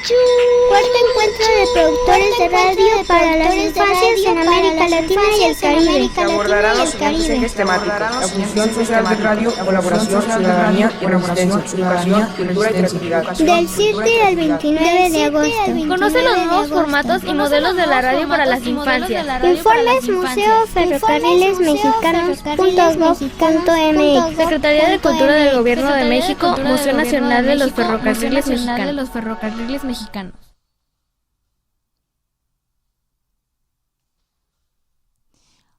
Cuarto encuentro de productores de radio para las infancias en América Latina y el Caribe. Se abordarán los siguientes ejes temáticos: la función social de radio, colaboración, ciudadanía, educación, cultura y creatividad. Del 7 al 29 de agosto. Conoce los nuevos formatos y modelos de la radio para las infancias. Informes museoferrocarrilesmexicanos.gov.mx. Secretaría de Cultura del Gobierno de México, Museo Nacional de los Ferrocarriles Mexicanos.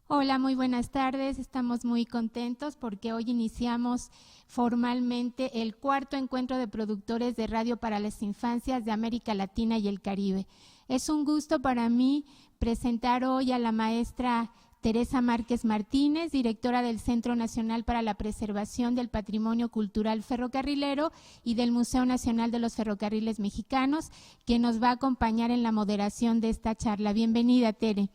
Hola, muy buenas tardes. Estamos muy contentos porque hoy iniciamos formalmente el cuarto encuentro de productores de radio para las infancias de América Latina y el Caribe. Es un gusto para mí presentar hoy a la maestra Teresa Márquez Martínez, directora del Centro Nacional para la Preservación del Patrimonio Cultural Ferrocarrilero y del Museo Nacional de los Ferrocarriles Mexicanos, que nos va a acompañar en la moderación de esta charla. Bienvenida, Tere.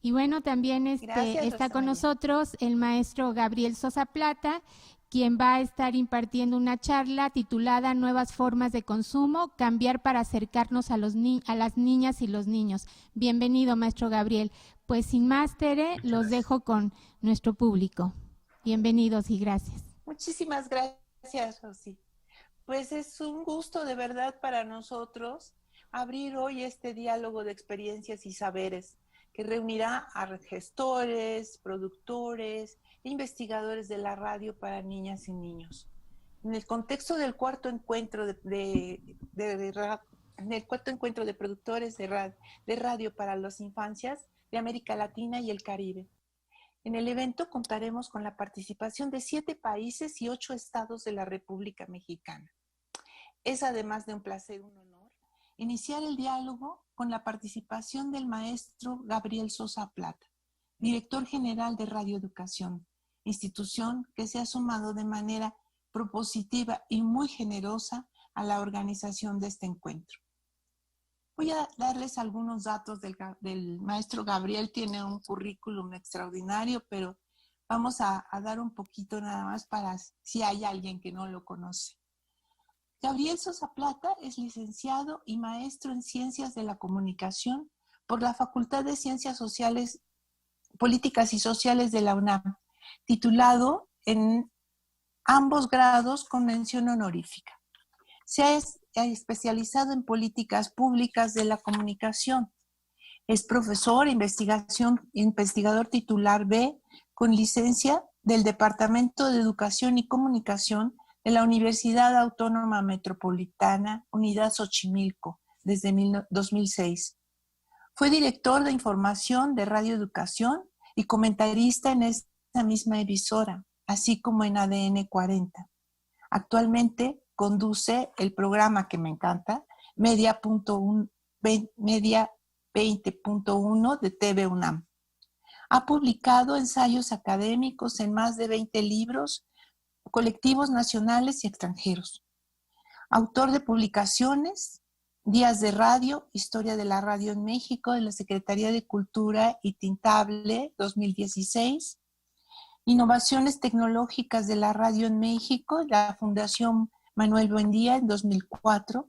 Y bueno, también está con nosotros el maestro Gabriel Sosa Plata, quien va a estar impartiendo una charla titulada Nuevas formas de consumo, cambiar para acercarnos a las niñas y los niños. Bienvenido, maestro Gabriel. Pues sin más, Tere, los dejo con nuestro público. Bienvenidos y gracias. Muchísimas gracias, Rosy. Pues es un gusto de verdad para nosotros abrir hoy este diálogo de experiencias y saberes que reunirá a gestores, productores e investigadores de la radio para niñas y niños. En el contexto del cuarto encuentro de productores de radio para las infancias de América Latina y el Caribe. En el evento contaremos con la participación de 7 países y 8 estados de la República Mexicana. Es además de un placer, un honor, iniciar el diálogo con la participación del maestro Gabriel Sosa Plata, director general de Radio Educación, institución que se ha sumado de manera propositiva y muy generosa a la organización de este encuentro. Voy a darles algunos datos del maestro Gabriel. Tiene un currículum extraordinario, pero vamos a dar un poquito nada más para si hay alguien que no lo conoce. Gabriel Sosa Plata es licenciado y maestro en Ciencias de la Comunicación por la Facultad de Ciencias Sociales, Políticas y Sociales de la UNAM, titulado en ambos grados con mención honorífica. Se ha especializado en políticas públicas de la comunicación. Es profesor, investigador titular B con licencia del Departamento de Educación y Comunicación de la Universidad Autónoma Metropolitana, Unidad Xochimilco, desde 2006. Fue director de información de Radio Educación y comentarista en esa misma emisora, así como en ADN 40. Actualmente conduce el programa que me encanta, Media 20.1 de TV UNAM. Ha publicado ensayos académicos en más de 20 libros, colectivos nacionales y extranjeros. Autor de publicaciones, Días de Radio, Historia de la Radio en México, de la Secretaría de Cultura y Tintable, 2016. Innovaciones tecnológicas de la radio en México, la Fundación Manuel Buendía, en 2004.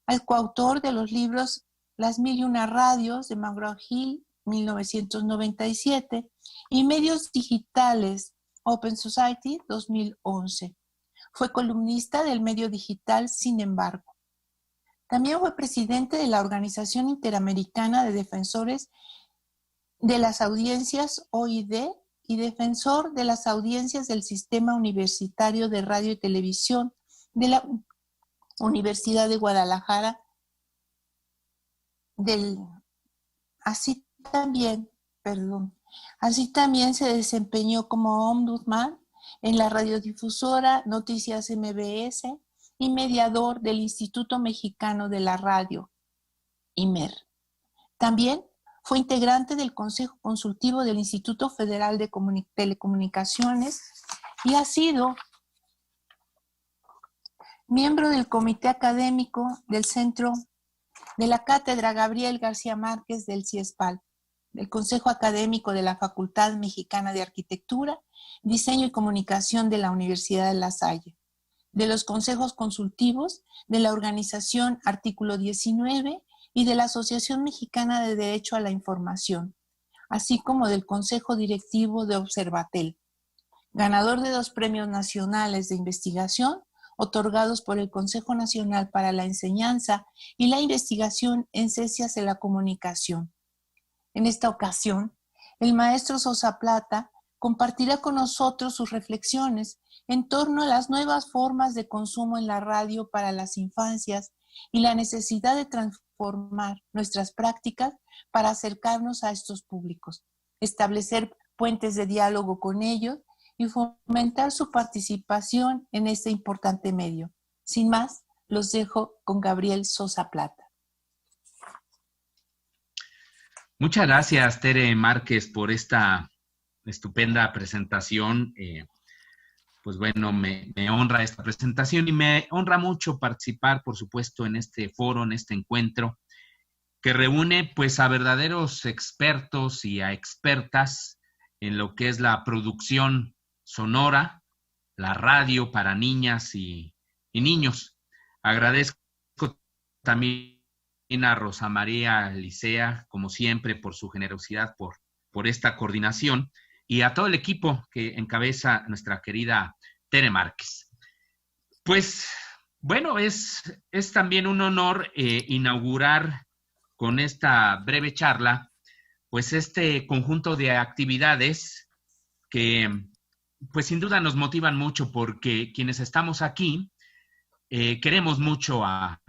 El coautor de los libros Las 1001 Radios, de McGraw-Hill, 1997, y Medios Digitales, Open Society, 2011. Fue columnista del medio digital Sin embargo. También fue presidente de la Organización Interamericana de Defensores de las Audiencias, OID, y defensor de las audiencias del Sistema Universitario de Radio y Televisión de la Universidad de Guadalajara. Así también se desempeñó como ombudsman en la radiodifusora Noticias MBS y mediador del Instituto Mexicano de la Radio, IMER. También fue integrante del Consejo Consultivo del Instituto Federal de Telecomunicaciones y ha sido miembro del Comité Académico del Centro de la Cátedra Gabriel García Márquez del CIESPAL, del Consejo Académico de la Facultad Mexicana de Arquitectura, Diseño y Comunicación de la Universidad de La Salle, de los consejos consultivos, de la organización Artículo 19 y de la Asociación Mexicana de Derecho a la Información, así como del Consejo Directivo de Observatel, ganador de 2 premios nacionales de investigación otorgados por el Consejo Nacional para la Enseñanza y la Investigación en Ciencias de la Comunicación. En esta ocasión, el maestro Sosa Plata compartirá con nosotros sus reflexiones en torno a las nuevas formas de consumo en la radio para las infancias y la necesidad de transformar nuestras prácticas para acercarnos a estos públicos, establecer puentes de diálogo con ellos y fomentar su participación en este importante medio. Sin más, los dejo con Gabriel Sosa Plata. Muchas gracias, Tere Márquez, por esta estupenda presentación. Pues bueno, me honra esta presentación y me honra mucho participar, por supuesto, en este foro, en este encuentro, que reúne pues a verdaderos expertos y a expertas en lo que es la producción sonora, la radio para niñas y niños. Agradezco también a Rosa María Licea, como siempre, por su generosidad, por esta coordinación, y a todo el equipo que encabeza nuestra querida Tere Márquez. Pues, bueno, es también un honor inaugurar con esta breve charla, pues este conjunto de actividades que, pues sin duda nos motivan mucho, porque quienes estamos aquí queremos mucho a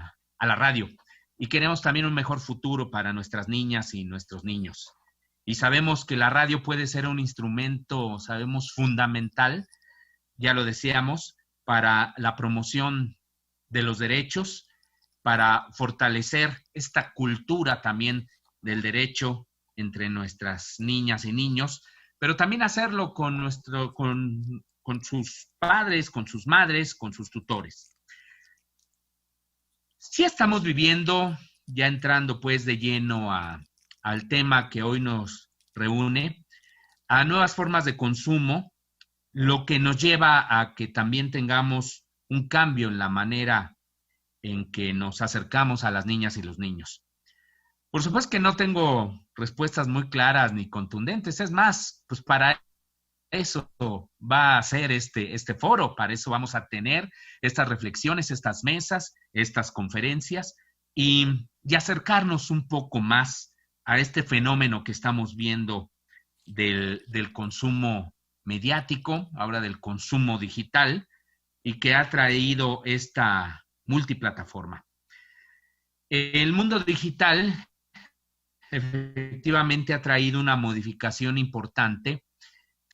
la radio y queremos también un mejor futuro para nuestras niñas y nuestros niños. Y sabemos que la radio puede ser un instrumento, sabemos, fundamental, ya lo decíamos, para la promoción de los derechos, para fortalecer esta cultura también del derecho entre nuestras niñas y niños, pero también hacerlo con sus padres, con sus madres, con sus tutores. Sí estamos viviendo, ya entrando pues de lleno al tema que hoy nos reúne, a nuevas formas de consumo, lo que nos lleva a que también tengamos un cambio en la manera en que nos acercamos a las niñas y los niños. Por supuesto que no tengo respuestas muy claras ni contundentes, es más, pues para eso va a ser este foro, para eso vamos a tener estas reflexiones, estas mesas, estas conferencias y acercarnos un poco más a este fenómeno que estamos viendo del consumo mediático, ahora del consumo digital, y que ha traído esta multiplataforma. El mundo digital efectivamente ha traído una modificación importante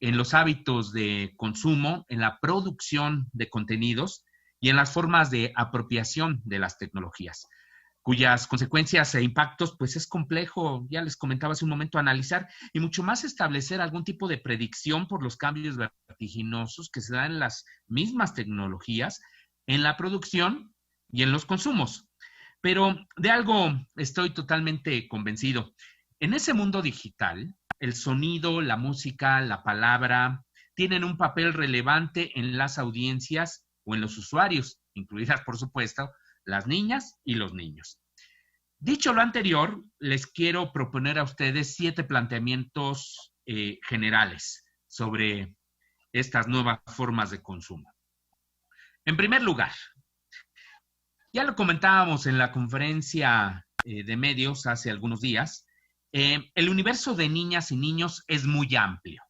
en los hábitos de consumo, en la producción de contenidos y en las formas de apropiación de las tecnologías, cuyas consecuencias e impactos, pues es complejo, ya les comentaba hace un momento, analizar y mucho más establecer algún tipo de predicción por los cambios vertiginosos que se dan en las mismas tecnologías, en la producción y en los consumos. Pero de algo estoy totalmente convencido. En ese mundo digital, el sonido, la música, la palabra, tienen un papel relevante en las audiencias o en los usuarios, incluidas, por supuesto, las niñas y los niños. Dicho lo anterior, les quiero proponer a ustedes 7 planteamientos generales sobre estas nuevas formas de consumo. En primer lugar, ya lo comentábamos en la conferencia de medios hace algunos días, el universo de niñas y niños es muy amplio.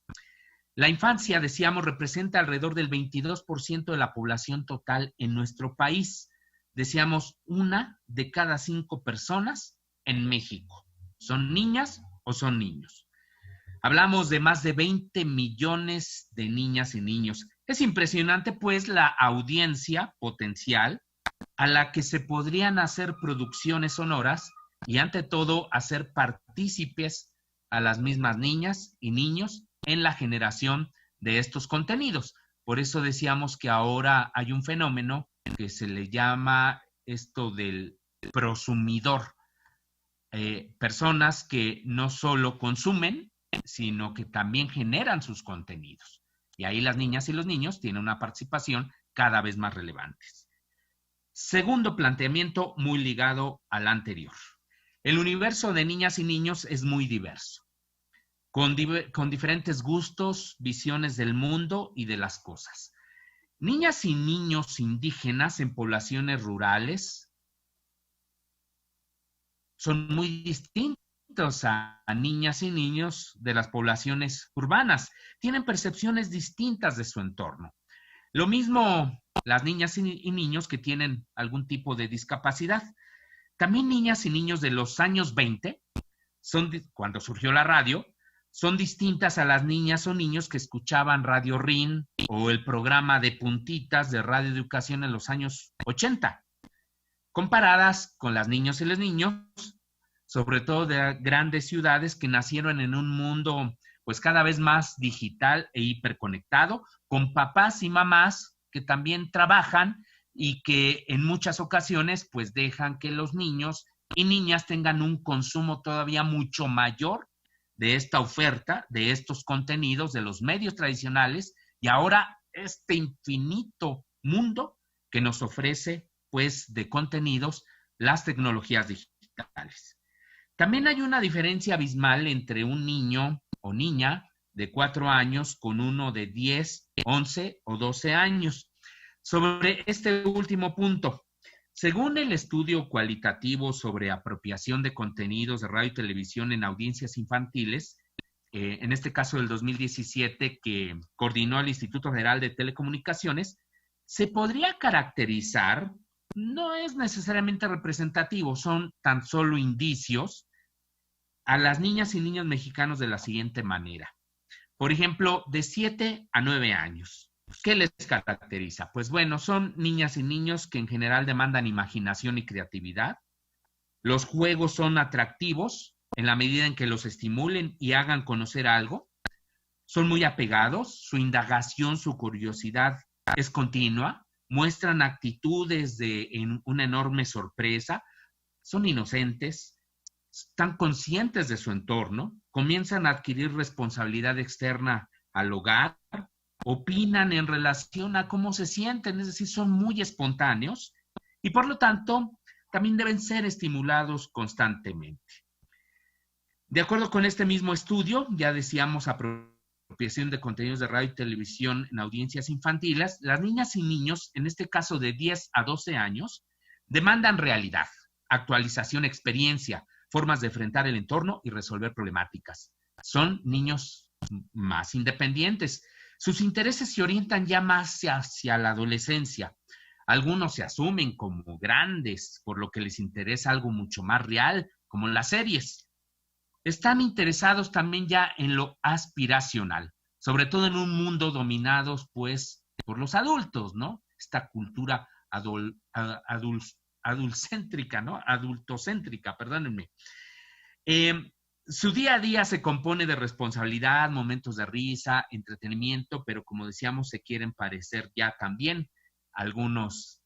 La infancia, decíamos, representa alrededor del 22% de la población total en nuestro país. Decíamos, 1 de cada 5 personas en México son niñas o son niños. Hablamos de más de 20 millones de niñas y niños. Es impresionante, pues, la audiencia potencial a la que se podrían hacer producciones sonoras y, ante todo, hacer partícipes a las mismas niñas y niños en la generación de estos contenidos. Por eso decíamos que ahora hay un fenómeno que se le llama esto del prosumidor. Personas que no solo consumen, sino que también generan sus contenidos. Y ahí las niñas y los niños tienen una participación cada vez más relevantes. Segundo planteamiento, muy ligado al anterior. El universo de niñas y niños es muy diverso, con diferentes gustos, visiones del mundo y de las cosas. Niñas y niños indígenas en poblaciones rurales son muy distintos a niñas y niños de las poblaciones urbanas. Tienen percepciones distintas de su entorno. Lo mismo las niñas y niños que tienen algún tipo de discapacidad. También niñas y niños de los años 20, cuando surgió la radio, son distintas a las niñas o niños que escuchaban Radio RIN o el programa de puntitas de Radio Educación en los años 80, comparadas con las niñas y los niños, sobre todo de grandes ciudades que nacieron en un mundo pues cada vez más digital e hiperconectado, con papás y mamás que también trabajan y que en muchas ocasiones pues dejan que los niños y niñas tengan un consumo todavía mucho mayor de esta oferta, de estos contenidos, de los medios tradicionales, y ahora este infinito mundo que nos ofrece, pues, de contenidos, las tecnologías digitales. También hay una diferencia abismal entre un niño o niña de 4 años con uno de 10, 11 o 12 años. Sobre este último punto, según el estudio cualitativo sobre apropiación de contenidos de radio y televisión en audiencias infantiles, en este caso del 2017, que coordinó el Instituto Federal de Telecomunicaciones, se podría caracterizar, no es necesariamente representativo, son tan solo indicios, a las niñas y niños mexicanos de la siguiente manera. Por ejemplo, de 7 a 9 años. ¿Qué les caracteriza? Pues bueno, son niñas y niños que en general demandan imaginación y creatividad. Los juegos son atractivos en la medida en que los estimulen y hagan conocer algo. Son muy apegados, su indagación, su curiosidad es continua, muestran actitudes de una enorme sorpresa, son inocentes, están conscientes de su entorno, comienzan a adquirir responsabilidad externa al hogar, opinan en relación a cómo se sienten, es decir, son muy espontáneos y por lo tanto también deben ser estimulados constantemente. De acuerdo con este mismo estudio, ya decíamos apropiación de contenidos de radio y televisión en audiencias infantiles, las niñas y niños, en este caso de 10 a 12 años, demandan realidad, actualización, experiencia, formas de enfrentar el entorno y resolver problemáticas. Son niños más independientes. Sus intereses se orientan ya más hacia la adolescencia. Algunos se asumen como grandes, por lo que les interesa algo mucho más real, como las series. Están interesados también ya en lo aspiracional, sobre todo en un mundo dominado, pues, por los adultos, ¿no? Esta cultura adulcéntrica, ¿no? Adultocéntrica, perdónenme. Su día a día se compone de responsabilidad, momentos de risa, entretenimiento, pero como decíamos, se quieren parecer ya también algunos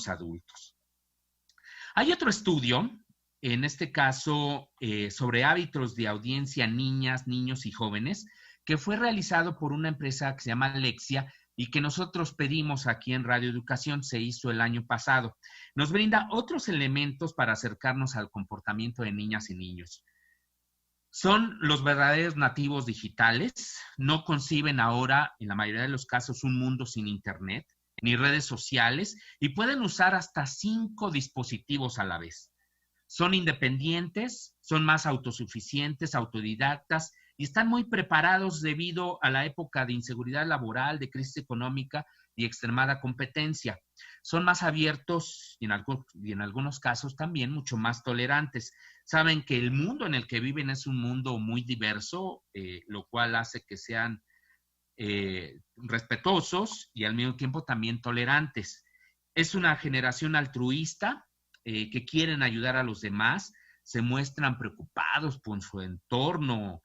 adultos. Hay otro estudio, en este caso, sobre hábitos de audiencia niñas, niños y jóvenes, que fue realizado por una empresa que se llama Lexia y que nosotros pedimos aquí en Radio Educación, se hizo el año pasado. Nos brinda otros elementos para acercarnos al comportamiento de niñas y niños. Son los verdaderos nativos digitales, no conciben ahora, en la mayoría de los casos, un mundo sin internet, ni redes sociales, y pueden usar hasta 5 dispositivos a la vez. Son independientes, son más autosuficientes, autodidactas, y están muy preparados debido a la época de inseguridad laboral, de crisis económica y extremada competencia. Son más abiertos y en algunos casos también mucho más tolerantes. Saben que el mundo en el que viven es un mundo muy diverso, lo cual hace que sean respetuosos y al mismo tiempo también tolerantes. Es una generación altruista que quieren ayudar a los demás, se muestran preocupados por su entorno,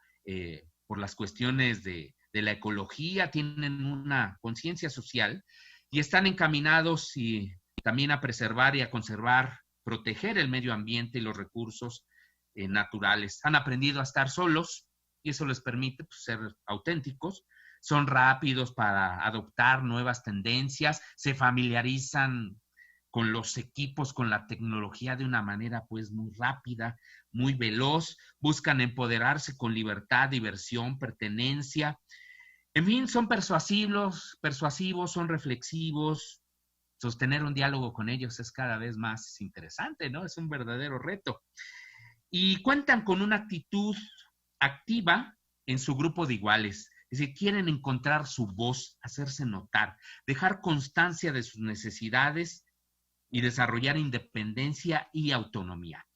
por las cuestiones de la ecología, tienen una conciencia social y están encaminados y también a preservar y a conservar, proteger el medio ambiente y los recursos naturales. Han aprendido a estar solos y eso les permite, pues, ser auténticos. son rápidos para adoptar nuevas tendencias, se familiarizan con los equipos, con la tecnología de una manera pues muy rápida, muy veloz, buscan empoderarse con libertad, diversión, pertenencia. En fin, son persuasivos, son reflexivos. Sostener un diálogo con ellos es cada vez más interesante, ¿no? Es un verdadero reto. Y cuentan con una actitud activa en su grupo de iguales. Es decir, quieren encontrar su voz, hacerse notar, dejar constancia de sus necesidades y desarrollar independencia y autonomía.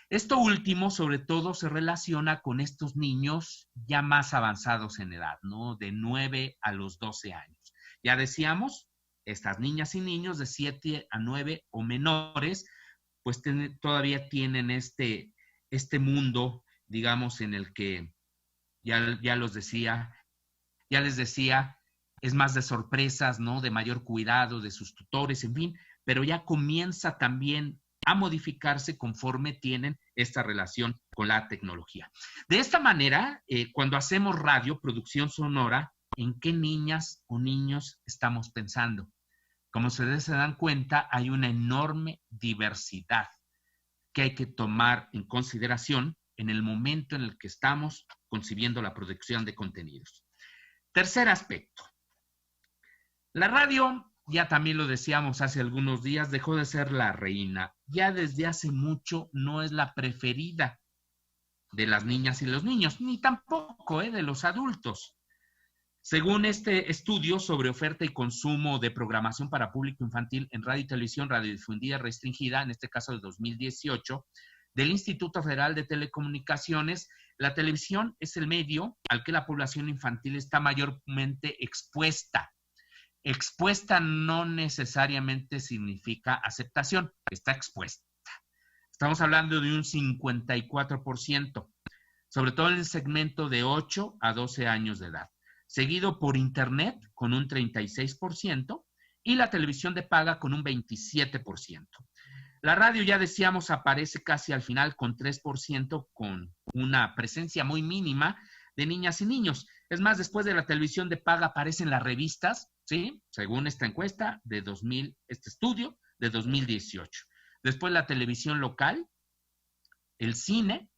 Esto último, sobre todo, se relaciona con estos niños ya más avanzados en edad, ¿no? De 9 a los 12 años. Ya decíamos, estas niñas y niños de 7 a 9 o menores, pues todavía tienen este mundo, digamos, en el que ya les decía, es más de sorpresas, ¿no? De mayor cuidado de sus tutores, en fin, pero ya comienza también a modificarse conforme tienen esta relación con la tecnología. De esta manera, cuando hacemos radio, producción sonora, ¿en qué niñas o niños estamos pensando? Como ustedes se dan cuenta, hay una enorme diversidad que hay que tomar en consideración en el momento en el que estamos concibiendo la producción de contenidos. Tercer aspecto. La radio, ya también lo decíamos hace algunos días, dejó de ser la reina. Ya desde hace mucho no es la preferida de las niñas y los niños, ni tampoco de los adultos. Según este estudio sobre oferta y consumo de programación para público infantil en radio y televisión radiodifundida restringida, en este caso de 2018, del Instituto Federal de Telecomunicaciones, la televisión es el medio al que la población infantil está mayormente expuesta. Expuesta no necesariamente significa aceptación, está expuesta. Estamos hablando de un 54%, sobre todo en el segmento de 8 a 12 años de edad, seguido por Internet con un 36% y la televisión de paga con un 27%. La radio, ya decíamos, aparece casi al final con 3%, con una presencia muy mínima de niñas y niños. Es más, después de la televisión de paga aparecen las revistas, ¿sí? Según esta encuesta de este estudio de 2018. Después la televisión local, el cine,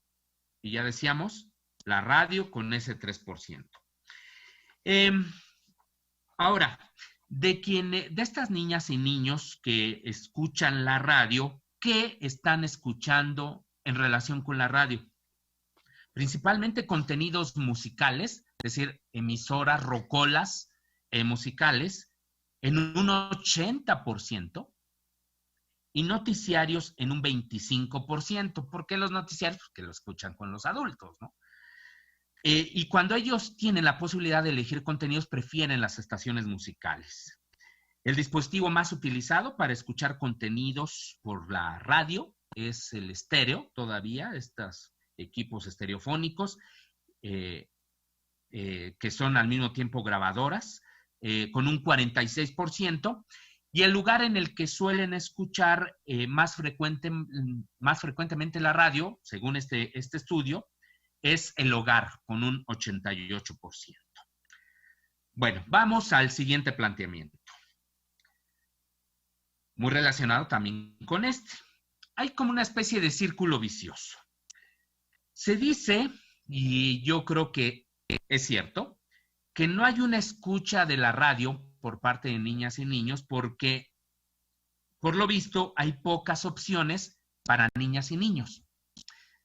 y ya decíamos, la radio con ese 3%. Ahora, de estas niñas y niños que escuchan la radio, ¿qué están escuchando en relación con la radio? Principalmente contenidos musicales, es decir, emisoras rocolas musicales en un 80% y noticiarios en un 25%. ¿Por qué los noticiarios? Porque lo escuchan con los adultos, ¿no? Y cuando ellos tienen la posibilidad de elegir contenidos, prefieren las estaciones musicales. El dispositivo más utilizado para escuchar contenidos por la radio es el estéreo, todavía, estos equipos estereofónicos, que son al mismo tiempo grabadoras, con un 46%, y el lugar en el que suelen escuchar más frecuentemente la radio, según este estudio, es el hogar, con un 88%. Bueno, vamos al siguiente planteamiento. Muy relacionado también con este. Hay como una especie de círculo vicioso. Se dice, y yo creo que es cierto, que no hay una escucha de la radio por parte de niñas y niños porque, por lo visto, hay pocas opciones para niñas y niños.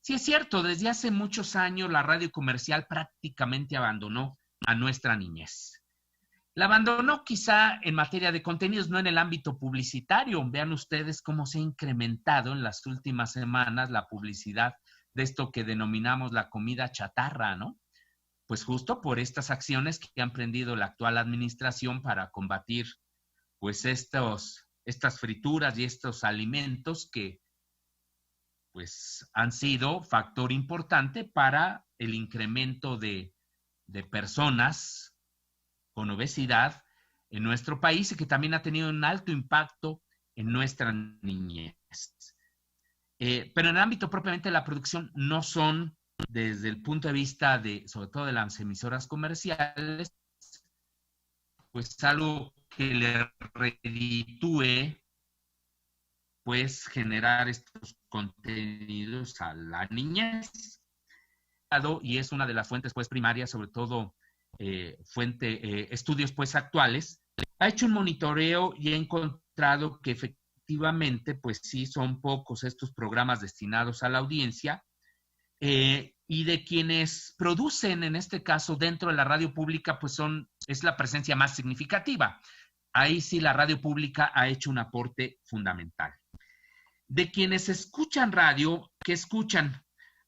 Sí, es cierto, desde hace muchos años la radio comercial prácticamente abandonó a nuestra niñez. La abandonó quizá en materia de contenidos, no en el ámbito publicitario. Vean ustedes cómo se ha incrementado en las últimas semanas la publicidad de esto que denominamos la comida chatarra, ¿no? Pues justo por estas acciones que ha emprendido la actual administración para combatir pues estas frituras y estos alimentos que pues han sido factor importante para el incremento de personas con obesidad en nuestro país y que también ha tenido un alto impacto en nuestra niñez. Pero en el ámbito propiamente de la producción no son, desde el punto de vista de, sobre todo de las emisoras comerciales, pues algo que le reditúe, pues generar estos contenidos a la niñez. Y es una de las fuentes pues primarias, sobre todo estudios pues actuales. Ha hecho un monitoreo y ha encontrado que efectivamente pues sí son pocos estos programas destinados a la audiencia, y de quienes producen, en este caso dentro de la radio pública, pues es la presencia más significativa. Ahí sí la radio pública ha hecho un aporte fundamental. De quienes escuchan radio, ¿qué escuchan?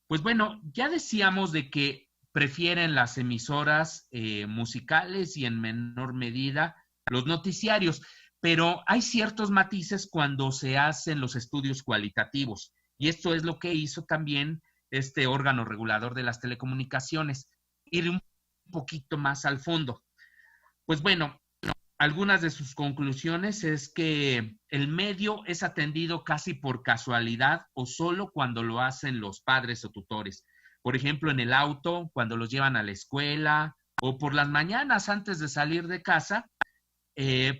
Pues bueno, ya decíamos de que prefieren las emisoras musicales y en menor medida los noticiarios, pero hay ciertos matices cuando se hacen los estudios cualitativos, y esto es lo que hizo también este órgano regulador de las telecomunicaciones, ir un poquito más al fondo. Pues bueno, algunas de sus conclusiones es que el medio es atendido casi por casualidad o solo cuando lo hacen los padres o tutores. Por ejemplo, en el auto, cuando los llevan a la escuela, o por las mañanas antes de salir de casa,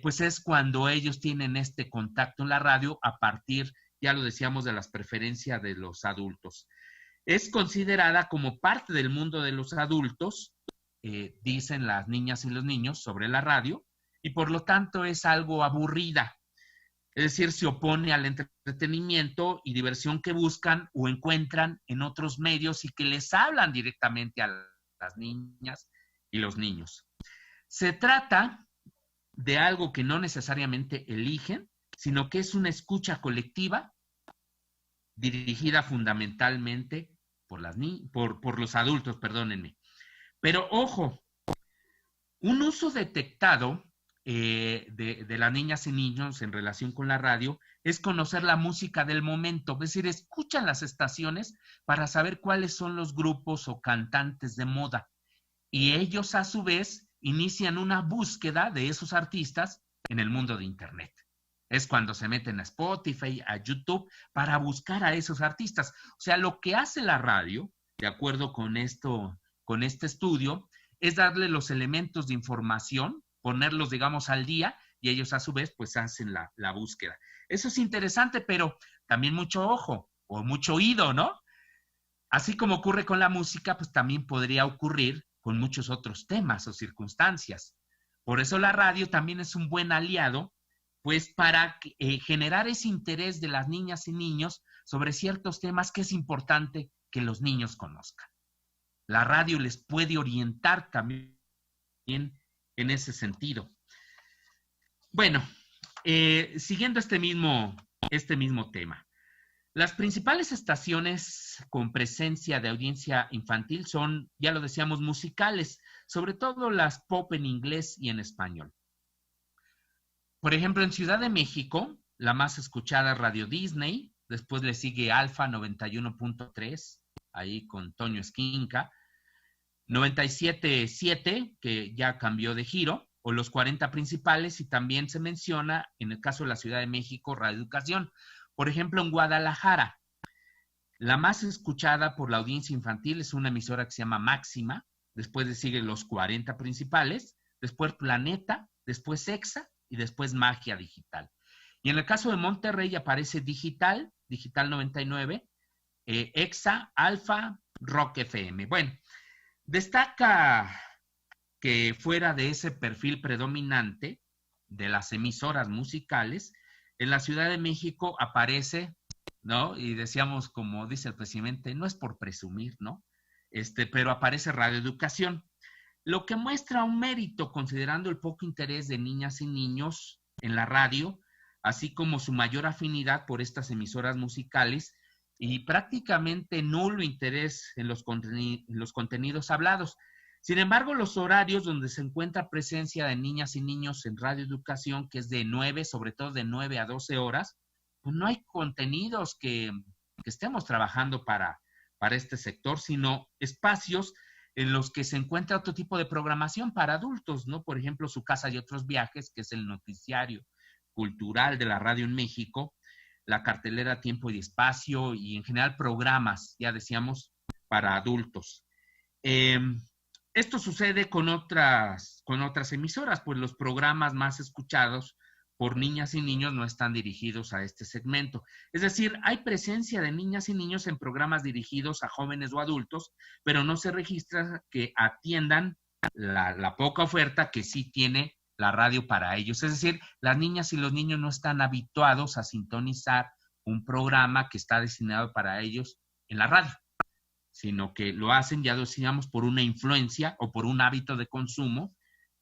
pues es cuando ellos tienen este contacto en la radio a partir, ya lo decíamos, de las preferencias de los adultos. Es considerada como parte del mundo de los adultos, dicen las niñas y los niños sobre la radio, y por lo tanto es algo aburrida. Es decir, se opone al entretenimiento y diversión que buscan o encuentran en otros medios y que les hablan directamente a las niñas y los niños. Se trata de algo que no necesariamente eligen, sino que es una escucha colectiva dirigida fundamentalmente por los adultos, perdónenme. Pero ojo, un uso detectado de las niñas y niños en relación con la radio es conocer la música del momento, es decir, escuchan las estaciones para saber cuáles son los grupos o cantantes de moda, y ellos a su vez inician una búsqueda de esos artistas en el mundo de Internet. Es cuando se meten a Spotify, a YouTube, para buscar a esos artistas. O sea, lo que hace la radio, de acuerdo con este estudio, es darle los elementos de información, ponerlos, digamos, al día, y ellos a su vez, pues hacen la búsqueda. Eso es interesante, pero también mucho ojo, o mucho oído, ¿no? Así como ocurre con la música, pues también podría ocurrir con muchos otros temas o circunstancias. Por eso la radio también es un buen aliado, pues para generar ese interés de las niñas y niños sobre ciertos temas que es importante que los niños conozcan. La radio les puede orientar también en ese sentido. Bueno, siguiendo este mismo tema. Las principales estaciones con presencia de audiencia infantil son, ya lo decíamos, musicales, sobre todo las pop en inglés y en español. Por ejemplo, en Ciudad de México, la más escuchada es Radio Disney, después le sigue Alfa 91.3, ahí con Toño Esquinca, 97.7, que ya cambió de giro, o los 40 principales, y también se menciona, en el caso de la Ciudad de México, Radio Educación. Por ejemplo, en Guadalajara, la más escuchada por la audiencia infantil es una emisora que se llama Máxima, después le siguen los 40 principales, después Planeta, después Exa y después Magia Digital. Y en el caso de Monterrey aparece Digital 99, Exa, Alfa, Rock FM. Bueno, destaca que fuera de ese perfil predominante de las emisoras musicales, en la Ciudad de México aparece, ¿no? Y decíamos, como dice el presidente, no es por presumir, ¿no? Pero aparece Radio Educación, lo que muestra un mérito considerando el poco interés de niñas y niños en la radio, así como su mayor afinidad por estas emisoras musicales y prácticamente nulo interés en los contenidos hablados. Sin embargo, los horarios donde se encuentra presencia de niñas y niños en Radio Educación, que es de 9, sobre todo de 9 a 12 horas, pues no hay contenidos que estemos trabajando para este sector, sino espacios en los que se encuentra otro tipo de programación para adultos, ¿no? Por ejemplo, Su Casa y Otros Viajes, que es el noticiario cultural de la radio en México, la cartelera Tiempo y Espacio, y en general programas, ya decíamos, para adultos. Esto sucede con otras emisoras, pues los programas más escuchados por niñas y niños no están dirigidos a este segmento. Es decir, hay presencia de niñas y niños en programas dirigidos a jóvenes o adultos, pero no se registra que atiendan la poca oferta que sí tiene la radio para ellos. Es decir, las niñas y los niños no están habituados a sintonizar un programa que está destinado para ellos en la radio, sino que lo hacen, ya decíamos, por una influencia o por un hábito de consumo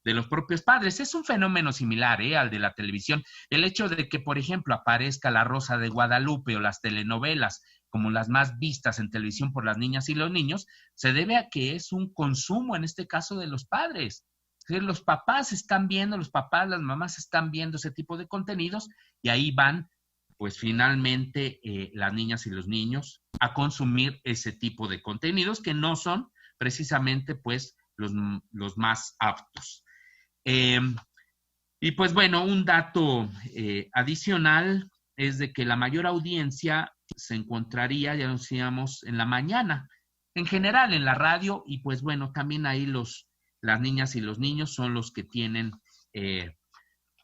de los propios padres. Es un fenómeno similar al de la televisión. El hecho de que, por ejemplo, aparezca La Rosa de Guadalupe o las telenovelas como las más vistas en televisión por las niñas y los niños, se debe a que es un consumo, en este caso, de los padres. Es decir, los papás están viendo, los papás, las mamás están viendo ese tipo de contenidos y ahí van, pues finalmente, las niñas y los niños a consumir ese tipo de contenidos que no son precisamente, pues, los más aptos. Y pues bueno, un dato adicional es de que la mayor audiencia se encontraría, ya decíamos, en la mañana, en general en la radio, y pues bueno, también ahí las niñas y los niños son los que tienen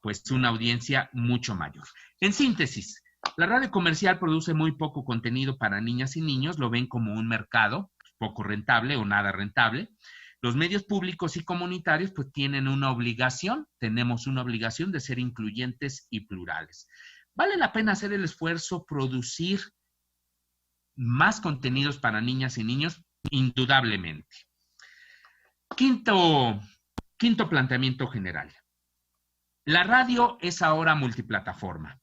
pues una audiencia mucho mayor. En síntesis, la radio comercial produce muy poco contenido para niñas y niños, lo ven como un mercado poco rentable o nada rentable. Los medios públicos y comunitarios pues tenemos una obligación de ser incluyentes y plurales. Vale la pena hacer el esfuerzo, producir más contenidos para niñas y niños, indudablemente. Quinto planteamiento general. La radio es ahora multiplataforma.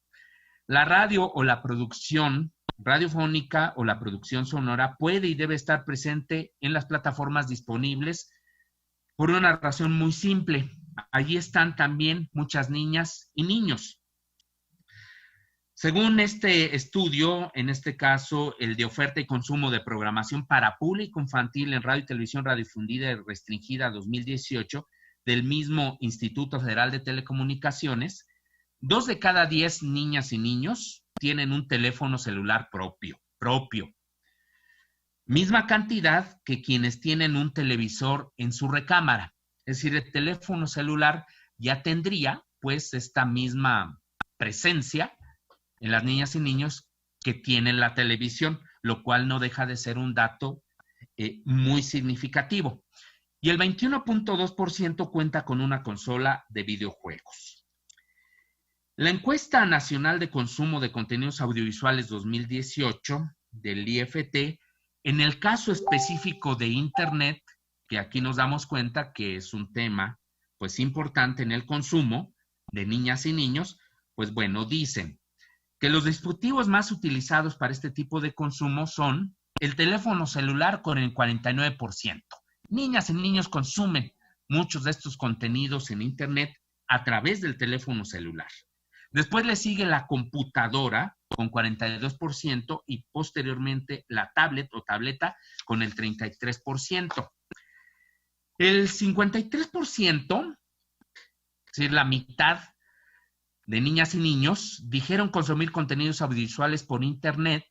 La radio o la producción radiofónica o la producción sonora puede y debe estar presente en las plataformas disponibles por una razón muy simple. Allí están también muchas niñas y niños. Según este estudio, en este caso, el de oferta y consumo de programación para público infantil en radio y televisión radiodifundida y restringida 2018, del mismo Instituto Federal de Telecomunicaciones, 2 de cada 10 niñas y niños tienen un teléfono celular propio. Misma cantidad que quienes tienen un televisor en su recámara. Es decir, el teléfono celular ya tendría, pues, esta misma presencia en las niñas y niños que tienen la televisión, lo cual no deja de ser un dato muy significativo. Y el 21.2% cuenta con una consola de videojuegos. La encuesta nacional de consumo de contenidos audiovisuales 2018 del IFT, en el caso específico de Internet, que aquí nos damos cuenta que es un tema pues importante en el consumo de niñas y niños, pues bueno, dicen que los dispositivos más utilizados para este tipo de consumo son el teléfono celular con el 49%. Niñas y niños consumen muchos de estos contenidos en Internet a través del teléfono celular. Después le sigue la computadora con 42% y posteriormente la tablet o tableta con el 33%. El 53%, es decir, la mitad de niñas y niños, dijeron consumir contenidos audiovisuales por Internet,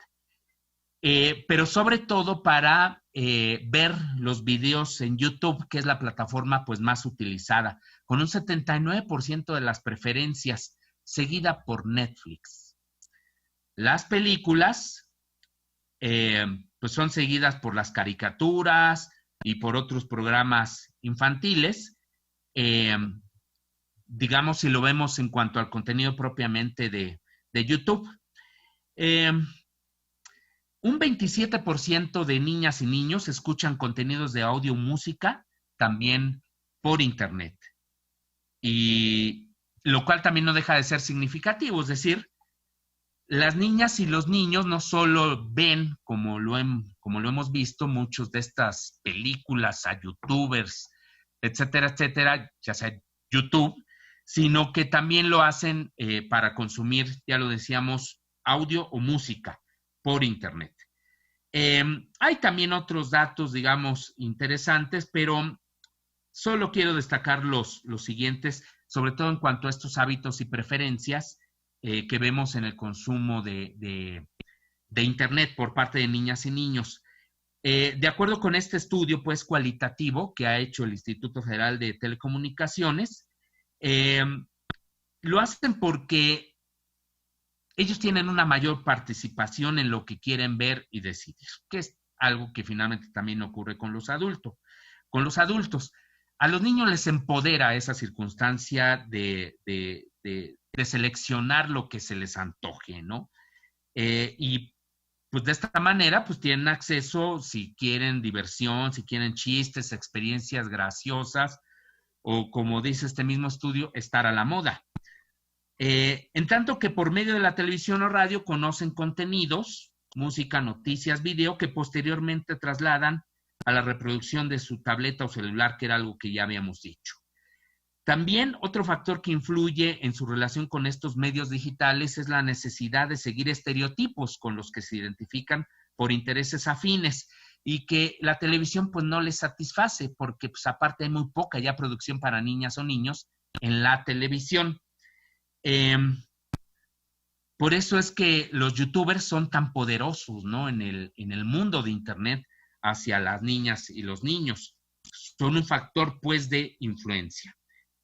pero sobre todo para ver los videos en YouTube, que es la plataforma pues, más utilizada, con un 79% de las preferencias, seguida por Netflix. Las películas pues son seguidas por las caricaturas y por otros programas infantiles, digamos si lo vemos en cuanto al contenido propiamente de YouTube. Un 27% de niñas y niños escuchan contenidos de audio o música también por Internet. Y lo cual también no deja de ser significativo, es decir, las niñas y los niños no solo ven, como lo hemos visto, muchos de estas películas a youtubers, etcétera, etcétera, ya sea YouTube, sino que también lo hacen para consumir, ya lo decíamos, audio o música por Internet. Hay también otros datos, digamos, interesantes, pero solo quiero destacar los siguientes, sobre todo en cuanto a estos hábitos y preferencias que vemos en el consumo de Internet por parte de niñas y niños. De acuerdo con este estudio, pues, cualitativo que ha hecho el Instituto Federal de Telecomunicaciones, lo hacen porque ellos tienen una mayor participación en lo que quieren ver y decidir, que es algo que finalmente también ocurre con los adultos. A los niños les empodera esa circunstancia de seleccionar lo que se les antoje, ¿no? Y pues de esta manera, pues tienen acceso, si quieren diversión, si quieren chistes, experiencias graciosas, o como dice este mismo estudio, estar a la moda. En tanto que por medio de la televisión o radio conocen contenidos, música, noticias, video, que posteriormente trasladan a la reproducción de su tableta o celular, que era algo que ya habíamos dicho. También otro factor que influye en su relación con estos medios digitales es la necesidad de seguir estereotipos con los que se identifican por intereses afines y que la televisión pues no les satisface porque pues aparte hay muy poca ya producción para niñas o niños en la televisión. Por eso es que los youtubers son tan poderosos, ¿no? En el mundo de internet hacia las niñas y los niños. Son un factor pues de influencia.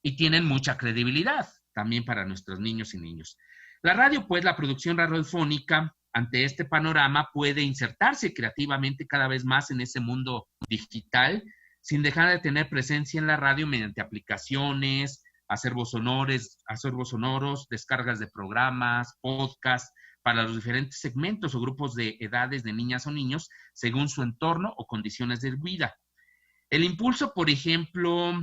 Y tienen mucha credibilidad también para nuestros niños y niños. La radio, pues, la producción radiofónica, ante este panorama, puede insertarse creativamente cada vez más en ese mundo digital, sin dejar de tener presencia en la radio mediante aplicaciones, acervos sonoros, descargas de programas, podcasts, para los diferentes segmentos o grupos de edades de niñas o niños, según su entorno o condiciones de vida. El impulso, por ejemplo,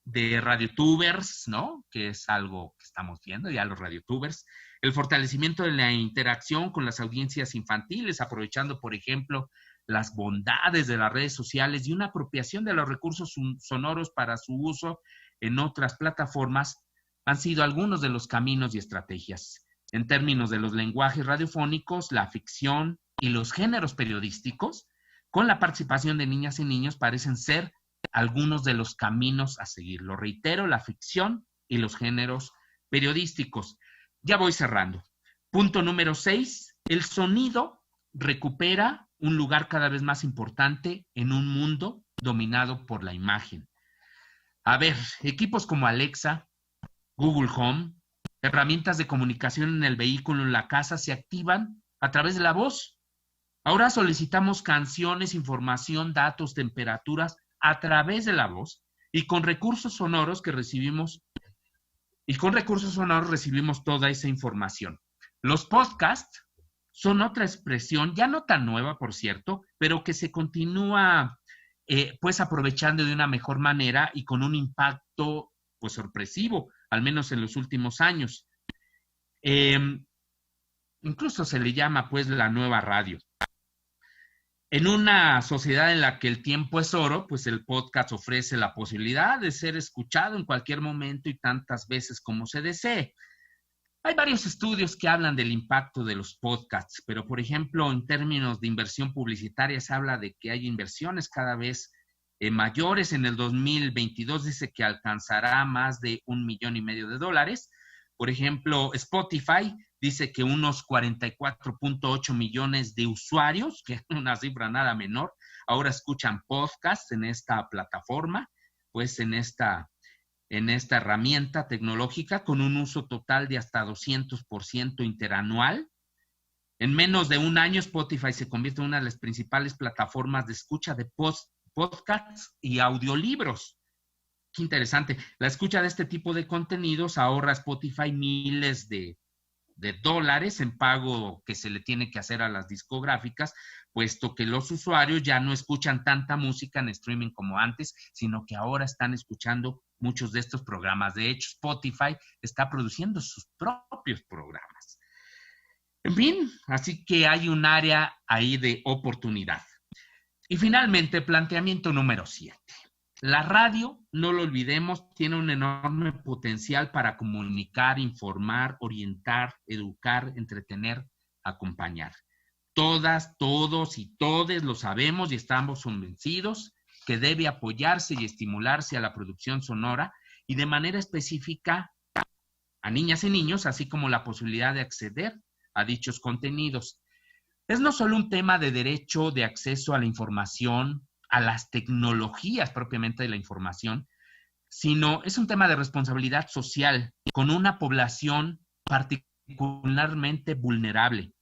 de radiotubers, ¿no? Que es algo que estamos viendo ya los radiotubers. El fortalecimiento de la interacción con las audiencias infantiles, aprovechando, por ejemplo, las bondades de las redes sociales y una apropiación de los recursos sonoros para su uso en otras plataformas, han sido algunos de los caminos y estrategias. En términos de los lenguajes radiofónicos, la ficción y los géneros periodísticos, con la participación de niñas y niños, parecen ser algunos de los caminos a seguir. Lo reitero, la ficción y los géneros periodísticos. Ya voy cerrando. Punto número 6. El sonido recupera un lugar cada vez más importante en un mundo dominado por la imagen. A ver, equipos como Alexa, Google Home, herramientas de comunicación en el vehículo, en la casa, se activan a través de la voz. Ahora solicitamos canciones, información, datos, temperaturas a través de la voz y con recursos sonoros que recibimos toda esa información. Los podcasts son otra expresión, ya no tan nueva, por cierto, pero que se continúa pues aprovechando de una mejor manera y con un impacto pues sorpresivo, al menos en los últimos años. Incluso se le llama pues la nueva radio. En una sociedad en la que el tiempo es oro, pues el podcast ofrece la posibilidad de ser escuchado en cualquier momento y tantas veces como se desee. Hay varios estudios que hablan del impacto de los podcasts, pero por ejemplo, en términos de inversión publicitaria se habla de que hay inversiones cada vez mayores. En el 2022 dice que alcanzará más de $1,5 millones. Por ejemplo, Spotify dice que unos 44.8 millones de usuarios, que es una cifra nada menor, ahora escuchan podcasts en esta plataforma, pues en esta herramienta tecnológica con un uso total de hasta 200% interanual. En menos de un año, Spotify se convierte en una de las principales plataformas de escucha de podcasts y audiolibros. Qué interesante. La escucha de este tipo de contenidos ahorra a Spotify miles de dólares en pago que se le tiene que hacer a las discográficas, puesto que los usuarios ya no escuchan tanta música en streaming como antes, sino que ahora están escuchando muchos de estos programas. De hecho, Spotify está produciendo sus propios programas. En fin, así que hay un área ahí de oportunidad. Y finalmente, planteamiento número 7. La radio, no lo olvidemos, tiene un enorme potencial para comunicar, informar, orientar, educar, entretener, acompañar. Todas, todos y todes lo sabemos y estamos convencidos que debe apoyarse y estimularse a la producción sonora y de manera específica a niñas y niños, así como la posibilidad de acceder a dichos contenidos. Es no solo un tema de derecho de acceso a la información, a las tecnologías propiamente de la información, sino es un tema de responsabilidad social con una población particularmente vulnerable.